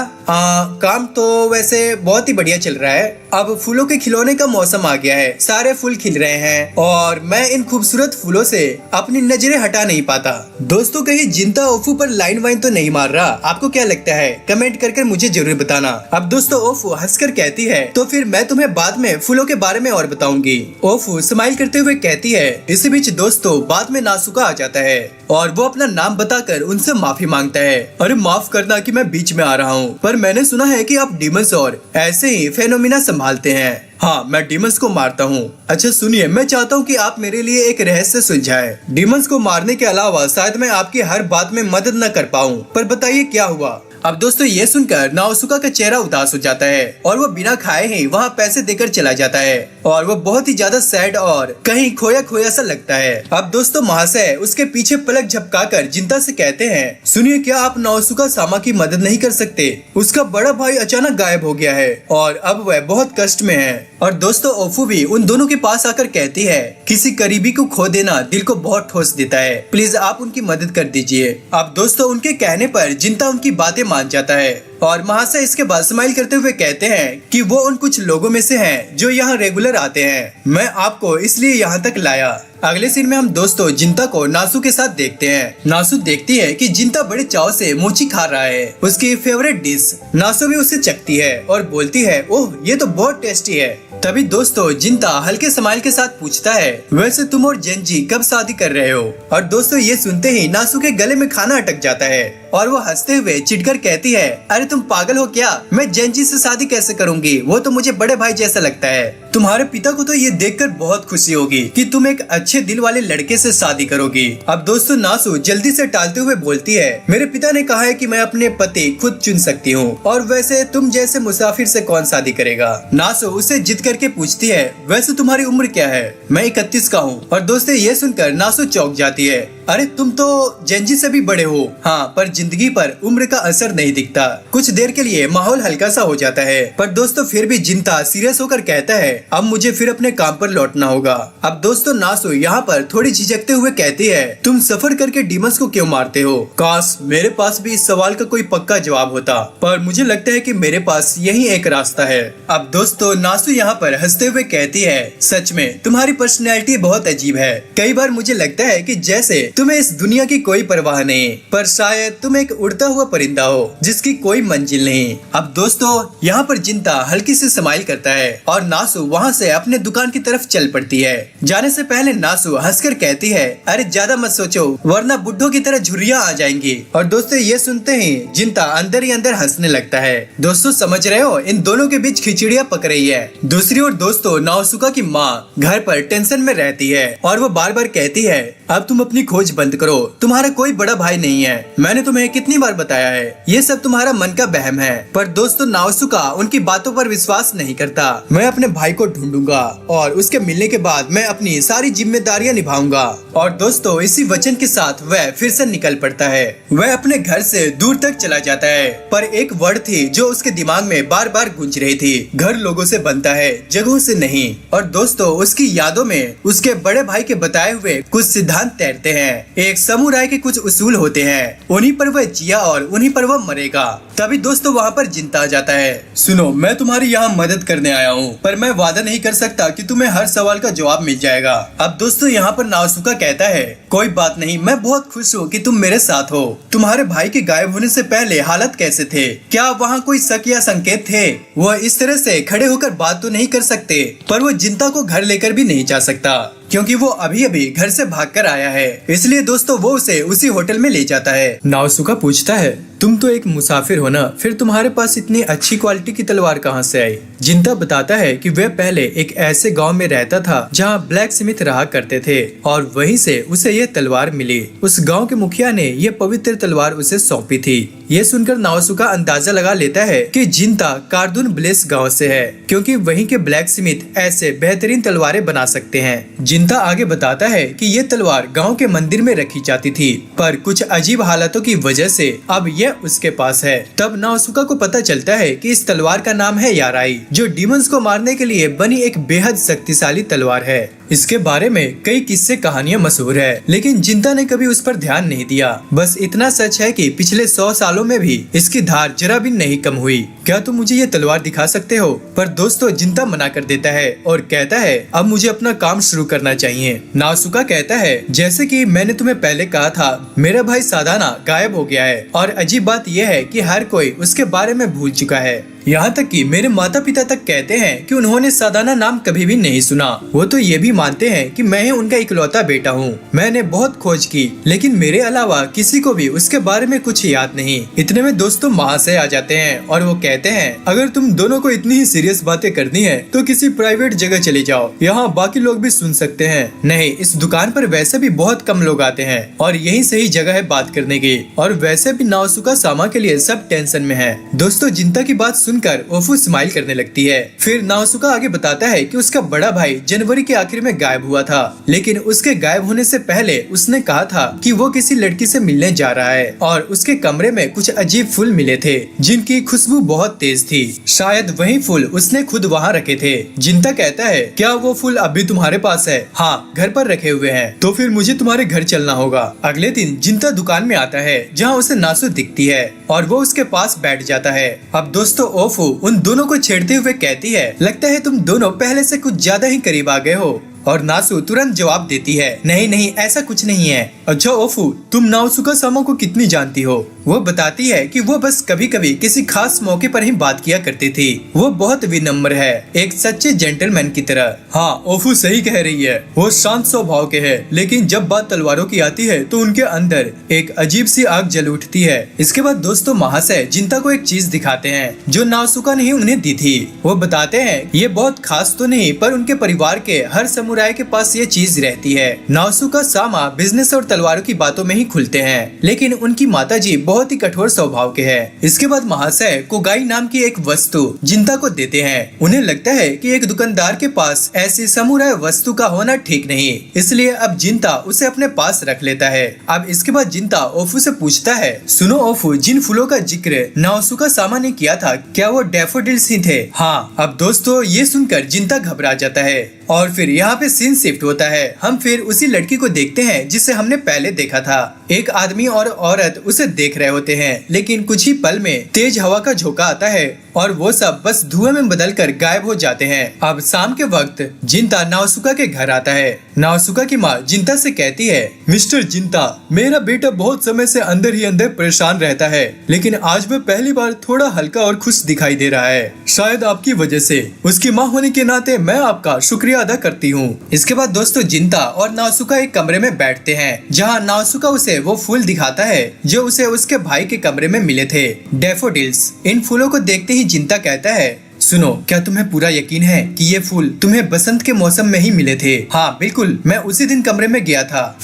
काम तो वैसे बहुत ही बढ़िया चल रहा है। अब फूलों के खिलौने का मौसम आ गया है, सारे फूल खिल रहे हैं और मैं इन खूबसूरत फूलों से अपनी नजरें हटा नहीं पाता। दोस्तों कहीं जिंता ओफू पर लाइन वाइन तो नहीं मार रहा, आपको क्या लगता है कमेंट करके मुझे जरूर बताना। अब दोस्तों ओफू हंसकर कहती है तो फिर मैं तुम्हें बाद में फूलों के बारे में और बताऊंगी। ओफू स्माइल करते हुए कहती है। इसी बीच दोस्तों बाद में नासुका आ जाता है और वो अपना नाम बताकर उनसे माफी मांगता है। अरे माफ करना कि मैं बीच में आ रहा हूँ, पर मैंने सुना है कि आप डीमंस और ऐसे ही फेनोमिना संभालते हैं। हाँ, मैं डीमंस को मारता हूँ। अच्छा सुनिए, मैं चाहता हूँ कि आप मेरे लिए एक रहस्य सुलझाएं। डीमंस को मारने के अलावा शायद मैं आपकी हर बात में मदद न कर पाऊँ, पर बताइए क्या हुआ। अब दोस्तों ये सुनकर नाओसुका का चेहरा उदास हो जाता है और वो बिना खाए ही वहाँ पैसे देकर चला जाता है और वो बहुत ही ज्यादा सैड और कहीं खोया खोया सा लगता है। अब दोस्तों महाशय उसके पीछे पलक झपकाकर जिंता से कहते हैं सुनिए, क्या आप नाओसुका सामा की मदद नहीं कर सकते। उसका बड़ा भाई अचानक गायब हो गया है और अब वह बहुत कष्ट में है। और दोस्तों ओफू भी उन दोनों के पास आकर कहती है किसी करीबी को खो देना दिल को बहुत ठोस देता है, प्लीज आप उनकी मदद कर दीजिए। अब दोस्तों उनके कहने पर जिंता उनकी बातें मान जाता है और महाशय इसके बाद स्माइल करते हुए कहते हैं कि वो उन कुछ लोगों में से हैं जो यहाँ रेगुलर आते हैं। मैं आपको इसलिए यहाँ तक लाया। अगले सीन में हम दोस्तों जिंता को नासु के साथ देखते हैं। नासु देखती है कि जिंता बड़े चाव से मोची खा रहा है, उसकी फेवरेट डिश। नासु भी उसे चखती है और बोलती है ओह ये तो बहुत टेस्टी है। तभी दोस्तों जिंता हल्के स्माइल के साथ पूछता है वैसे तुम और जेंजी कब शादी कर रहे हो। और दोस्तों ये सुनते ही नासु के गले में खाना अटक जाता है और वो हंसते हुए चिढ़कर कहती है अरे तुम पागल हो क्या, मैं जेंजी से शादी कैसे करूंगी, वो तो मुझे बड़े भाई जैसा लगता है। तुम्हारे पिता को तो ये देखकर बहुत खुशी होगी कि तुम एक अच्छे दिल वाले लड़के से शादी करोगी। अब दोस्तों नासु जल्दी से टालते हुए बोलती है मेरे पिता ने कहा है कि मैं अपने पति खुद चुन सकती हूँ और वैसे तुम जैसे मुसाफिर से कौन शादी करेगा। नासु उसे जिद करके पूछती है, वैसे तुम्हारी उम्र क्या है? मैं 31 का हूँ। और दोस्तों ये सुनकर नासु चौंक जाती है, अरे तुम तो जेंजी से भी बड़े हो। हाँ, पर जिंदगी पर उम्र का असर नहीं दिखता। कुछ देर के लिए माहौल हल्का सा हो जाता है, पर दोस्तों फिर भी जिंता सीरियस होकर कहता है, अब मुझे फिर अपने काम पर लौटना होगा। अब दोस्तों नासु यहाँ पर थोड़ी झिझकते हुए कहती है, तुम सफर करके डीमंस को क्यों मारते हो? काश मेरे पास भी इस सवाल का कोई पक्का जवाब होता, पर मुझे लगता है कि मेरे पास यही एक रास्ता है। अब दोस्तों नासु यहाँ पर हंसते हुए कहती है, सच में तुम्हारी पर्सनैलिटी बहुत अजीब है। कई बार मुझे लगता है कि जैसे तुम्हें इस दुनिया की कोई परवाह नहीं, पर शायद तुम एक उड़ता हुआ परिंदा हो जिसकी कोई मंजिल नहीं। अब दोस्तों यहाँ पर जिंता हल्की से स्माइल करता है और नासु वहाँ से अपने दुकान की तरफ चल पड़ती है। जाने से पहले नासु हंसकर कहती है, अरे ज्यादा मत सोचो वरना बुड्ढों की तरह झुर्रियाँ आ जाएंगी। और दोस्तों ये सुनते ही जिंता अंदर ही अंदर हंसने लगता है। दोस्तों समझ रहे हो, इन दोनों के बीच खिचड़ियाँ पक रही है। दूसरी ओर दोस्तों नाओसुका की माँ घर पर टेंशन में रहती है और वो बार बार कहती है, अब तुम अपनी खोज बंद करो, तुम्हारा कोई बड़ा भाई नहीं है। मैंने तुम्हें कितनी बार बताया है, ये सब तुम्हारा मन का बहम है। पर दोस्तों नाओसुका उनकी बातों पर विश्वास नहीं करता। मैं अपने भाई को ढूंढूंगा और उसके मिलने के बाद मैं अपनी सारी जिम्मेदारियां निभाऊंगा। और दोस्तों इसी वचन के साथ वह फिर से निकल पड़ता है। वह अपने घर से दूर तक चला जाता है, पर एक वर्ड थी जो उसके दिमाग में बार बार गूंज रही थी, घर लोगों से बनता है, जगहों से नहीं। और दोस्तों उसकी यादों में उसके बड़े भाई के बताए हुए कुछ सिद्धांत तैरते हैं। एक समुराय के कुछ उसूल होते हैं, उन्हीं पर वह जिया और उन्हीं पर वह मरेगा। तभी दोस्तों वहाँ पर जिंता आ जाता है। सुनो, मैं तुम्हारी यहाँ मदद करने आया हूँ, पर मैं वादा नहीं कर सकता कि तुम्हें हर सवाल का जवाब मिल जाएगा। अब दोस्तों यहाँ पर नाओसुका कहता है, कोई बात नहीं, मैं बहुत खुश हूँ कि तुम मेरे साथ हो। तुम्हारे भाई के गायब होने से पहले हालात कैसे थे? क्या वहाँ कोई शक या संकेत थे? वह इस तरह से खड़े होकर बात तो नहीं कर सकते, पर वो जिंता को घर लेकर भी नहीं जा सकता क्योंकि वो अभी अभी घर से भागकर आया है। इसलिए दोस्तों वो उसे उसी होटल में ले जाता है। नाओसुका पूछता है, तुम तो एक मुसाफिर हो ना, फिर तुम्हारे पास इतनी अच्छी क्वालिटी की तलवार कहाँ से आई? जिंता बताता है कि वह पहले एक ऐसे गांव में रहता था जहां ब्लैक स्मिथ रहा करते थे और वहीं से उसे यह तलवार मिली। उस गांव के मुखिया ने यह पवित्र तलवार उसे सौंपी थी। ये सुनकर नाओसुका अंदाजा लगा लेता है कि जिंता कार्दून ब्लेस गांव से है, क्योंकि वहीं के ब्लैक स्मिथ ऐसे बेहतरीन तलवारें बना सकते हैं। जिंता आगे बताता है कि ये तलवार गांव के मंदिर में रखी जाती थी, पर कुछ अजीब हालातों की वजह से अब यह उसके पास है। तब नाओसुका को पता चलता है कि इस तलवार का नाम है याराई, जो डीमंस को मारने के लिए बनी एक बेहद शक्तिशाली तलवार है। इसके बारे में कई किस्से कहानियां मशहूर है, लेकिन जिंता ने कभी उस पर ध्यान नहीं दिया। बस इतना सच है कि पिछले 100 सालों में भी इसकी धार जरा भी नहीं कम हुई। क्या तुम मुझे ये तलवार दिखा सकते हो? पर दोस्तों जिंता मना कर देता है और कहता है, अब मुझे अपना काम शुरू करना चाहिए। नाओसुका कहता है, जैसे कि मैंने तुम्हें पहले कहा था, मेरा भाई सादाना गायब हो गया है और अजीब बात यह है कि हर कोई उसके बारे में भूल चुका है। यहाँ तक कि मेरे माता पिता तक कहते हैं कि उन्होंने सादाना नाम कभी भी नहीं सुना। वो तो ये भी मानते हैं कि मैं ही उनका इकलौता बेटा हूँ। मैंने बहुत खोज की, लेकिन मेरे अलावा किसी को भी उसके बारे में कुछ याद नहीं। इतने में दोस्तों महाशय आ जाते हैं और वो कहते हैं, अगर तुम दोनों को इतनी ही सीरियस बातें करनी है तो किसी प्राइवेट जगह चले जाओ, यहाँ बाकी लोग भी सुन सकते हैं। नहीं, इस दुकान पर वैसे भी बहुत कम लोग आते हैं और यही सही जगह है बात करने की। और वैसे भी नाओसुका सामा के लिए सब टेंशन में है। दोस्तों जिंता की बात सुनकर ओफू स्माइल करने लगती है। फिर नाओसुका आगे बताता है कि उसका बड़ा भाई जनवरी के आखिर में गायब हुआ था, लेकिन उसके गायब होने से पहले उसने कहा था कि वो किसी लड़की से मिलने जा रहा है और उसके कमरे में कुछ अजीब फूल मिले थे जिनकी खुशबू बहुत तेज थी। शायद वही फूल उसने खुद वहाँ रखे थे। जिंता कहता है, क्या वो फूल अभी तुम्हारे पास है? हाँ, घर पर रखे हुए हैं। तो फिर मुझे तुम्हारे घर चलना होगा। अगले दिन जिंता दुकान में आता है जहाँ उसे नासु दिखती है और वो उसके पास बैठ जाता है। अब दोस्तों ओफू उन दोनों को छेड़ते हुए कहती है, लगता है तुम दोनों पहले से कुछ ज्यादा ही करीब आ गए हो। और नासु तुरंत जवाब देती है, नहीं नहीं, ऐसा कुछ नहीं है। अच्छा ओफू, तुम नाओसुका सामा को कितनी जानती हो? वो बताती है कि वो बस कभी कभी किसी खास मौके पर ही बात किया करती थी। वो बहुत विनम्र है, एक सच्चे जेंटलमैन की तरह। हाँ, ओफू सही कह रही है। वो शांत स्वभाव के है, लेकिन जब बात तलवारों की आती है तो उनके अंदर एक अजीब सी आग जल उठती है। इसके बाद दोस्तों महाशय जिंता को एक चीज दिखाते हैं जो नाओसुका ने उन्हें दी थी। वो बताते हैं ये बहुत खास तो नहीं, पर उनके परिवार के हर समुराय के पास ये चीज रहती है। नाओसुका सामा बिजनेस और तलवारों की बातों में ही खुलते हैं, लेकिन उनकी माताजी बहुत ही कठोर स्वभाव के हैं। इसके बाद महाशय कोगाई नाम की एक वस्तु जिंता को देते हैं। उन्हें लगता है कि एक दुकानदार के पास ऐसी समुराय वस्तु का होना ठीक नहीं, इसलिए अब जिंता उसे अपने पास रख लेता है। अब इसके बाद जिंता ओफू से पूछता है, सुनो ओफू, जिन फूलों का जिक्र नाओसुका सामा ने किया था, क्या वो डैफोडिल्स ही थे? हाँ। अब दोस्तों ये सुनकर जिंता घबरा जाता है और फिर यहाँ पे सीन शिफ्ट होता है। हम फिर उसी लड़की को देखते हैं जिसे हमने पहले देखा था। एक आदमी और औरत उसे देख रहे होते हैं, लेकिन कुछ ही पल में तेज हवा का झोंका आता है और वो सब बस धुएं में बदलकर गायब हो जाते हैं। अब शाम के वक्त जिंता नाओसुका के घर आता है। नाओसुका की माँ जिंता से कहती है, मिस्टर जिंता, मेरा बेटा बहुत समय से अंदर ही अंदर परेशान रहता है, लेकिन आज वह पहली बार थोड़ा हल्का और खुश दिखाई दे रहा है। शायद आपकी वजह से। उसकी माँ होने के नाते मैं आपका शुक्रिया अदा करती हूँ। इसके बाद दोस्तों जिंता और नाओसुका एक कमरे में बैठते हैं, जहाँ नाओसुका उसे वो फूल दिखाता है जो उसे उसके भाई के कमरे में मिले थे, डैफोडिल्स। इन फूलों को देखते ही जिंता कहता है, सुनो, क्या तुम्हें पूरा यकीन है कि ये फूल तुम्हें बसंत के मौसम में ही मिले थे? हाँ बिल्कुल, मैं उसी दिन कमरे में गया था।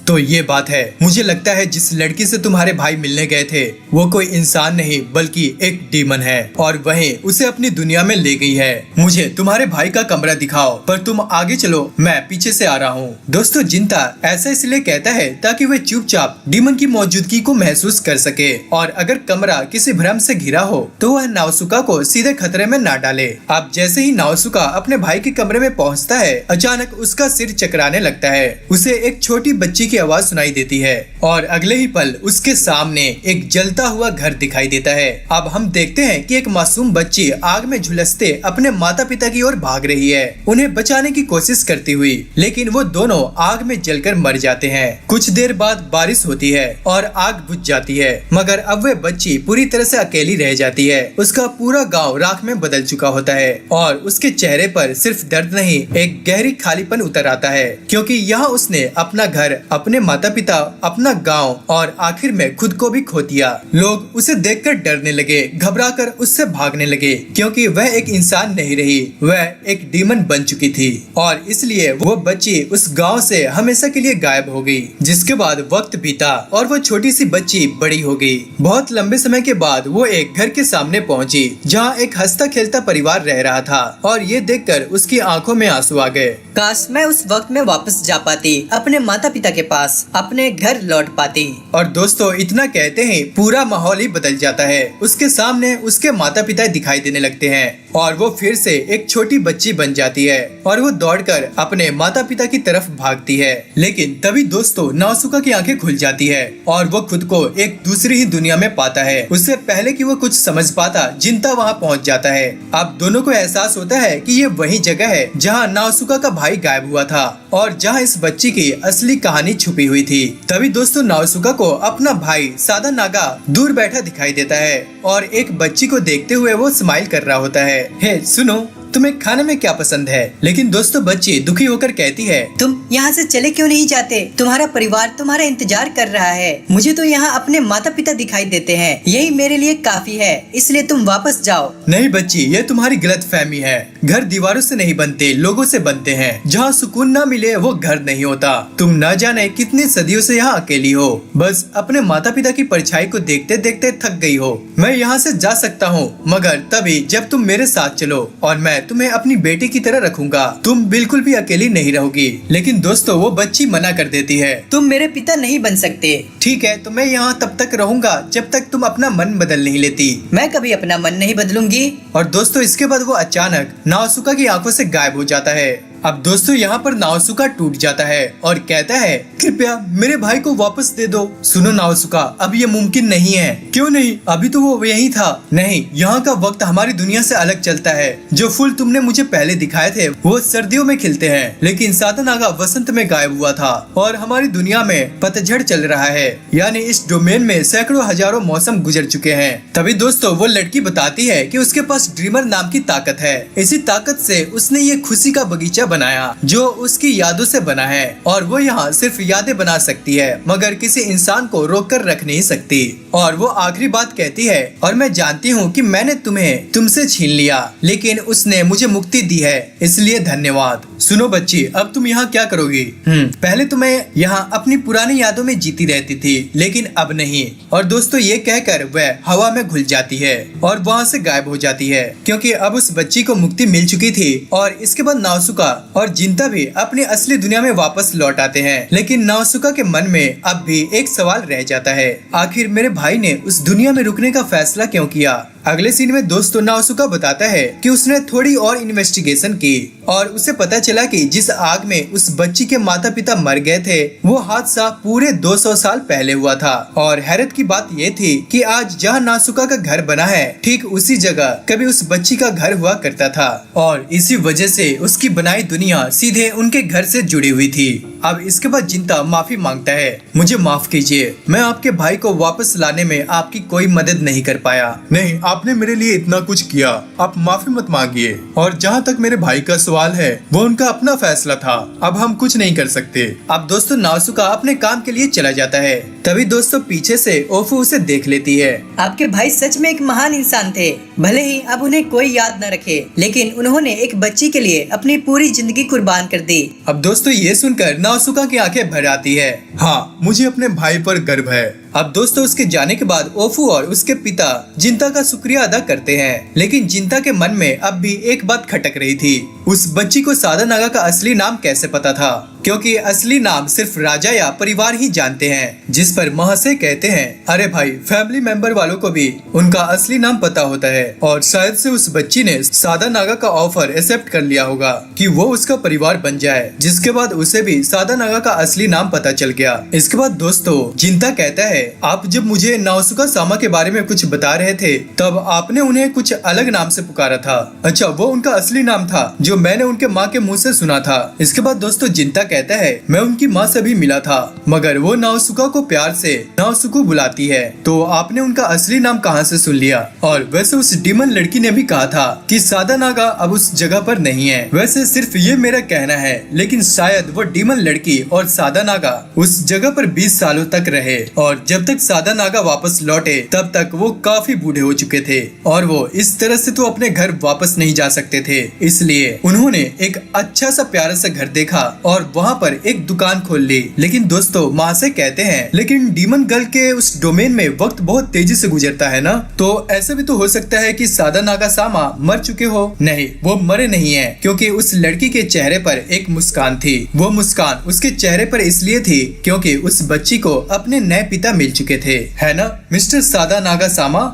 तो ये बात है। मुझे लगता है जिस लड़की से तुम्हारे भाई मिलने गए थे वो कोई इंसान नहीं बल्कि एक डीमन है और वही उसे अपनी दुनिया में ले गई है। मुझे तुम्हारे भाई का कमरा दिखाओ, पर तुम आगे चलो, मैं पीछे से आ रहा हूँ। दोस्तों जिंता ऐसा इसलिए कहता है ताकि वह चुपचाप डीमन की मौजूदगी को महसूस कर सके और अगर कमरा किसी भ्रम से घिरा हो तो वह नाओसुका को सीधे खतरे में ना डाले। अब जैसे ही नाओसुका अपने भाई के कमरे में पहुँचता है, अचानक उसका सिर चकराने लगता है। उसे एक छोटी बच्ची की आवाज सुनाई देती है और अगले ही पल उसके सामने एक जलता हुआ घर दिखाई देता है। अब हम देखते हैं कि एक मासूम बच्ची आग में झुलसते अपने माता पिता की ओर भाग रही है, उन्हें बचाने की कोशिश करती हुई, लेकिन वो दोनों आग में जलकर मर जाते हैं। कुछ देर बाद बारिश होती है और आग बुझ जाती है, मगर अब वह बच्ची पूरी तरह से अकेली रह जाती है। उसका पूरा गाँव राख में बदल चुका होता है और उसके चेहरे पर सिर्फ दर्द नहीं, एक गहरी खालीपन उतर आता है, क्योंकि यहाँ उसने अपना घर, अपने माता पिता, अपना गांव और आखिर में खुद को भी खो दिया। लोग उसे देखकर डरने लगे, घबराकर उससे भागने लगे, क्योंकि वह एक इंसान नहीं रही, वह एक डीमन बन चुकी थी और इसलिए वो बच्ची उस गांव से हमेशा के लिए गायब हो गई। जिसके बाद वक्त बीता और वो छोटी सी बच्ची बड़ी हो गई। बहुत लंबे समय के बाद वो एक घर के सामने पहुंची, जहां एक हंसता खेलता परिवार रह रहा था और ये देखकर उसकी आंखों में आंसू आ गए। काश मैं उस वक्त में वापस जा पाती, अपने माता पिता के पास, अपने घर लौट पाती। और दोस्तों इतना कहते ही पूरा माहौल ही बदल जाता है। उसके सामने उसके माता पिता दिखाई देने लगते हैं और वो फिर से एक छोटी बच्ची बन जाती है और वो दौड़कर अपने माता पिता की तरफ भागती है। लेकिन तभी दोस्तों नाओसुका की आंखें खुल जाती है और वो खुद को एक दूसरी ही दुनिया में पाता है। उससे पहले कि वो कुछ समझ पाता, जिंता वहाँ पहुँच जाता है। अब दोनों को एहसास होता है कि ये वही जगह है जहाँ नाओसुका का भाई गायब हुआ था और जहाँ इस बच्ची की असली कहानी छुपी हुई थी। तभी दोस्तों नाओसुका को अपना भाई सादा नागा दूर बैठा दिखाई देता है और एक बच्ची को देखते हुए वो स्माइल कर रहा होता है। हे सुनो, तुम्हें खाने में क्या पसंद है? लेकिन दोस्तों बच्ची दुखी होकर कहती है, तुम यहाँ से चले क्यों नहीं जाते? तुम्हारा परिवार तुम्हारा इंतजार कर रहा है। मुझे तो यहाँ अपने माता पिता दिखाई देते हैं, यही मेरे लिए काफी है, इसलिए तुम वापस जाओ। नहीं बच्ची, ये तुम्हारी गलत फहमी है। घर दीवारों से नहीं बनते, लोगों से बनते हैं। जहाँ सुकून न मिले वो घर नहीं होता। तुम न जाने कितनी सदियों से यहाँ अकेली हो, बस अपने माता पिता की परछाई को देखते देखते थक गई हो। मैं यहाँ से जा सकता हूँ, मगर तभी जब तुम मेरे साथ चलो और मैं तुम्हें अपनी बेटी की तरह रखूंगा। तुम बिल्कुल भी अकेली नहीं रहोगी। लेकिन दोस्तों वो बच्ची मना कर देती है, तुम मेरे पिता नहीं बन सकते। ठीक है, तो मैं यहाँ तब तक रहूंगा जब तक तुम अपना मन बदल नहीं लेती। मैं कभी अपना मन नहीं बदलूंगी। और दोस्तों इसके बाद वो अचानक नाओसुका की आंखों से गायब हो जाता है। अब दोस्तों यहाँ पर नाओसुका टूट जाता है और कहता है, कृपया मेरे भाई को वापस दे दो। सुनो नाओसुका, अब ये मुमकिन नहीं है। क्यों नहीं? अभी तो वो यही था। नहीं, यहाँ का वक्त हमारी दुनिया से अलग चलता है। जो फूल तुमने मुझे पहले दिखाए थे वो सर्दियों में खिलते हैं, लेकिन सादा नागा वसंत में गायब हुआ था और हमारी दुनिया में पतझड़ चल रहा है। यानी इस डोमेन में सैकड़ों हजारों मौसम गुजर चुके हैं। तभी दोस्तों वो लड़की बताती है कि उसके पास ड्रीमर नाम की ताकत है। इसी ताकत से उसने ये खुशी का बगीचा बनाया जो उसकी यादों से बना है और वो यहाँ सिर्फ यादें बना सकती है, मगर किसी इंसान को रोक कर रख नहीं सकती। और वो आखिरी बात कहती है, और मैं जानती हूँ कि मैंने तुम्हें तुमसे छीन लिया, लेकिन उसने मुझे मुक्ति दी है, इसलिए धन्यवाद। सुनो बच्ची, अब तुम यहाँ क्या करोगी? पहले तो मैं यहाँ अपनी पुरानी यादों में जीती रहती थी, लेकिन अब नहीं। और दोस्तों ये कहकर वह हवा में घुल जाती है और वहाँ से गायब हो जाती है, क्योंकि अब उस बच्ची को मुक्ति मिल चुकी थी। और इसके बाद नासुका और जिंता भी अपनी असली दुनिया में वापस लौट आते हैं, लेकिन नासुका के मन में अब भी एक सवाल रह जाता है, आखिर मेरे भाई ने उस दुनिया में रुकने का फैसला क्यों किया? अगले सीन में दोस्तों नासुका बताता है कि उसने थोड़ी और इन्वेस्टिगेशन की और उसे पता चला कि जिस आग में उस बच्ची के माता पिता मर गए थे वो हादसा पूरे 200 साल पहले हुआ था। और हैरत की बात ये थी कि आज जहाँ नासुका का घर बना है, ठीक उसी जगह कभी उस बच्ची का घर हुआ करता था, और इसी वजह से उसकी बनाई दुनिया सीधे उनके घर से जुड़ी हुई थी। अब इसके बाद जिंता माफी मांगता है, मुझे माफ कीजिए, मैं आपके भाई को वापस लाने में आपकी कोई मदद नहीं कर पाया। नहीं, आपने मेरे लिए इतना कुछ किया, आप माफी मत मांगिए। और जहाँ तक मेरे भाई का सवाल है, वो उनका अपना फैसला था, अब हम कुछ नहीं कर सकते। अब दोस्तों नासुका अपने काम के लिए चला जाता है, तभी दोस्तों पीछे से ओफू उसे देख लेती है। आपके भाई सच में एक महान इंसान थे, भले ही अब उन्हें कोई याद न रखे, लेकिन उन्होंने एक बच्ची के लिए अपनी पूरी जिंदगी कुर्बान कर दी। अब दोस्तों ये सुनकर नासुका की आंखें भर आती है। हाँ, मुझे अपने भाई पर गर्व है। अब दोस्तों उसके जाने के बाद ओफू और उसके पिता जिंता का शुक्रिया अदा करते हैं, लेकिन जिंता के मन में अब भी एक बात खटक रही थी, उस बच्ची को सादा नागा का असली नाम कैसे पता था? क्योंकि असली नाम सिर्फ राजा या परिवार ही जानते हैं। जिस पर महाशय कहते हैं, अरे भाई, फैमिली मेंबर वालों को भी उनका असली नाम पता होता है, और शायद से उस बच्ची ने सादा नागा का ऑफर एक्सेप्ट कर लिया होगा कि वो उसका परिवार बन जाए, जिसके बाद उसे भी सादा नागा का असली नाम पता चल गया। इसके बाद दोस्तों जिंता कहता है, आप जब मुझे नासुका सामा के बारे में कुछ बता रहे थे, तब आपने उन्हें कुछ अलग नाम से पुकारा था। अच्छा, वो उनका असली नाम था जो मैंने उनके माँ के मुँह से सुना था। इसके बाद दोस्तों जिंता कहता है, मैं उनकी माँ से भी मिला था, मगर वो नासुका को प्यार से नासुकु बुलाती है, तो आपने उनका असली नाम कहाँ से सुन लिया? और वैसे उस डीमन लड़की ने भी कहा था कि सादा नागा अब उस जगह पर नहीं है। वैसे सिर्फ ये मेरा कहना है, लेकिन शायद वो डीमन लड़की और सादा नागा उस जगह पर 20 सालों तक रहे, और जब तक सादा नागा वापस लौटे तब तक वो काफी बूढ़े हो चुके थे, और वो इस तरह से तो अपने घर वापस नहीं जा सकते थे। इसलिए उन्होंने एक अच्छा सा प्यारा सा घर देखा और वहाँ पर एक दुकान खोल ली। लेकिन दोस्तों महाशय कहते हैं, लेकिन डीमन गर्ल के उस डोमेन में वक्त बहुत तेजी से गुजरता है ना, तो ऐसा भी तो हो सकता है कि सादा नागा सामा मर चुके हो। नहीं, वो मरे नहीं है, क्योंकि उस लड़की के चेहरे पर एक मुस्कान थी। वो मुस्कान उसके चेहरे पर इसलिए थी क्योंकि उस बच्ची को अपने नए पिता मिल चुके थे, है ना मिस्टर सादा नागा सामा?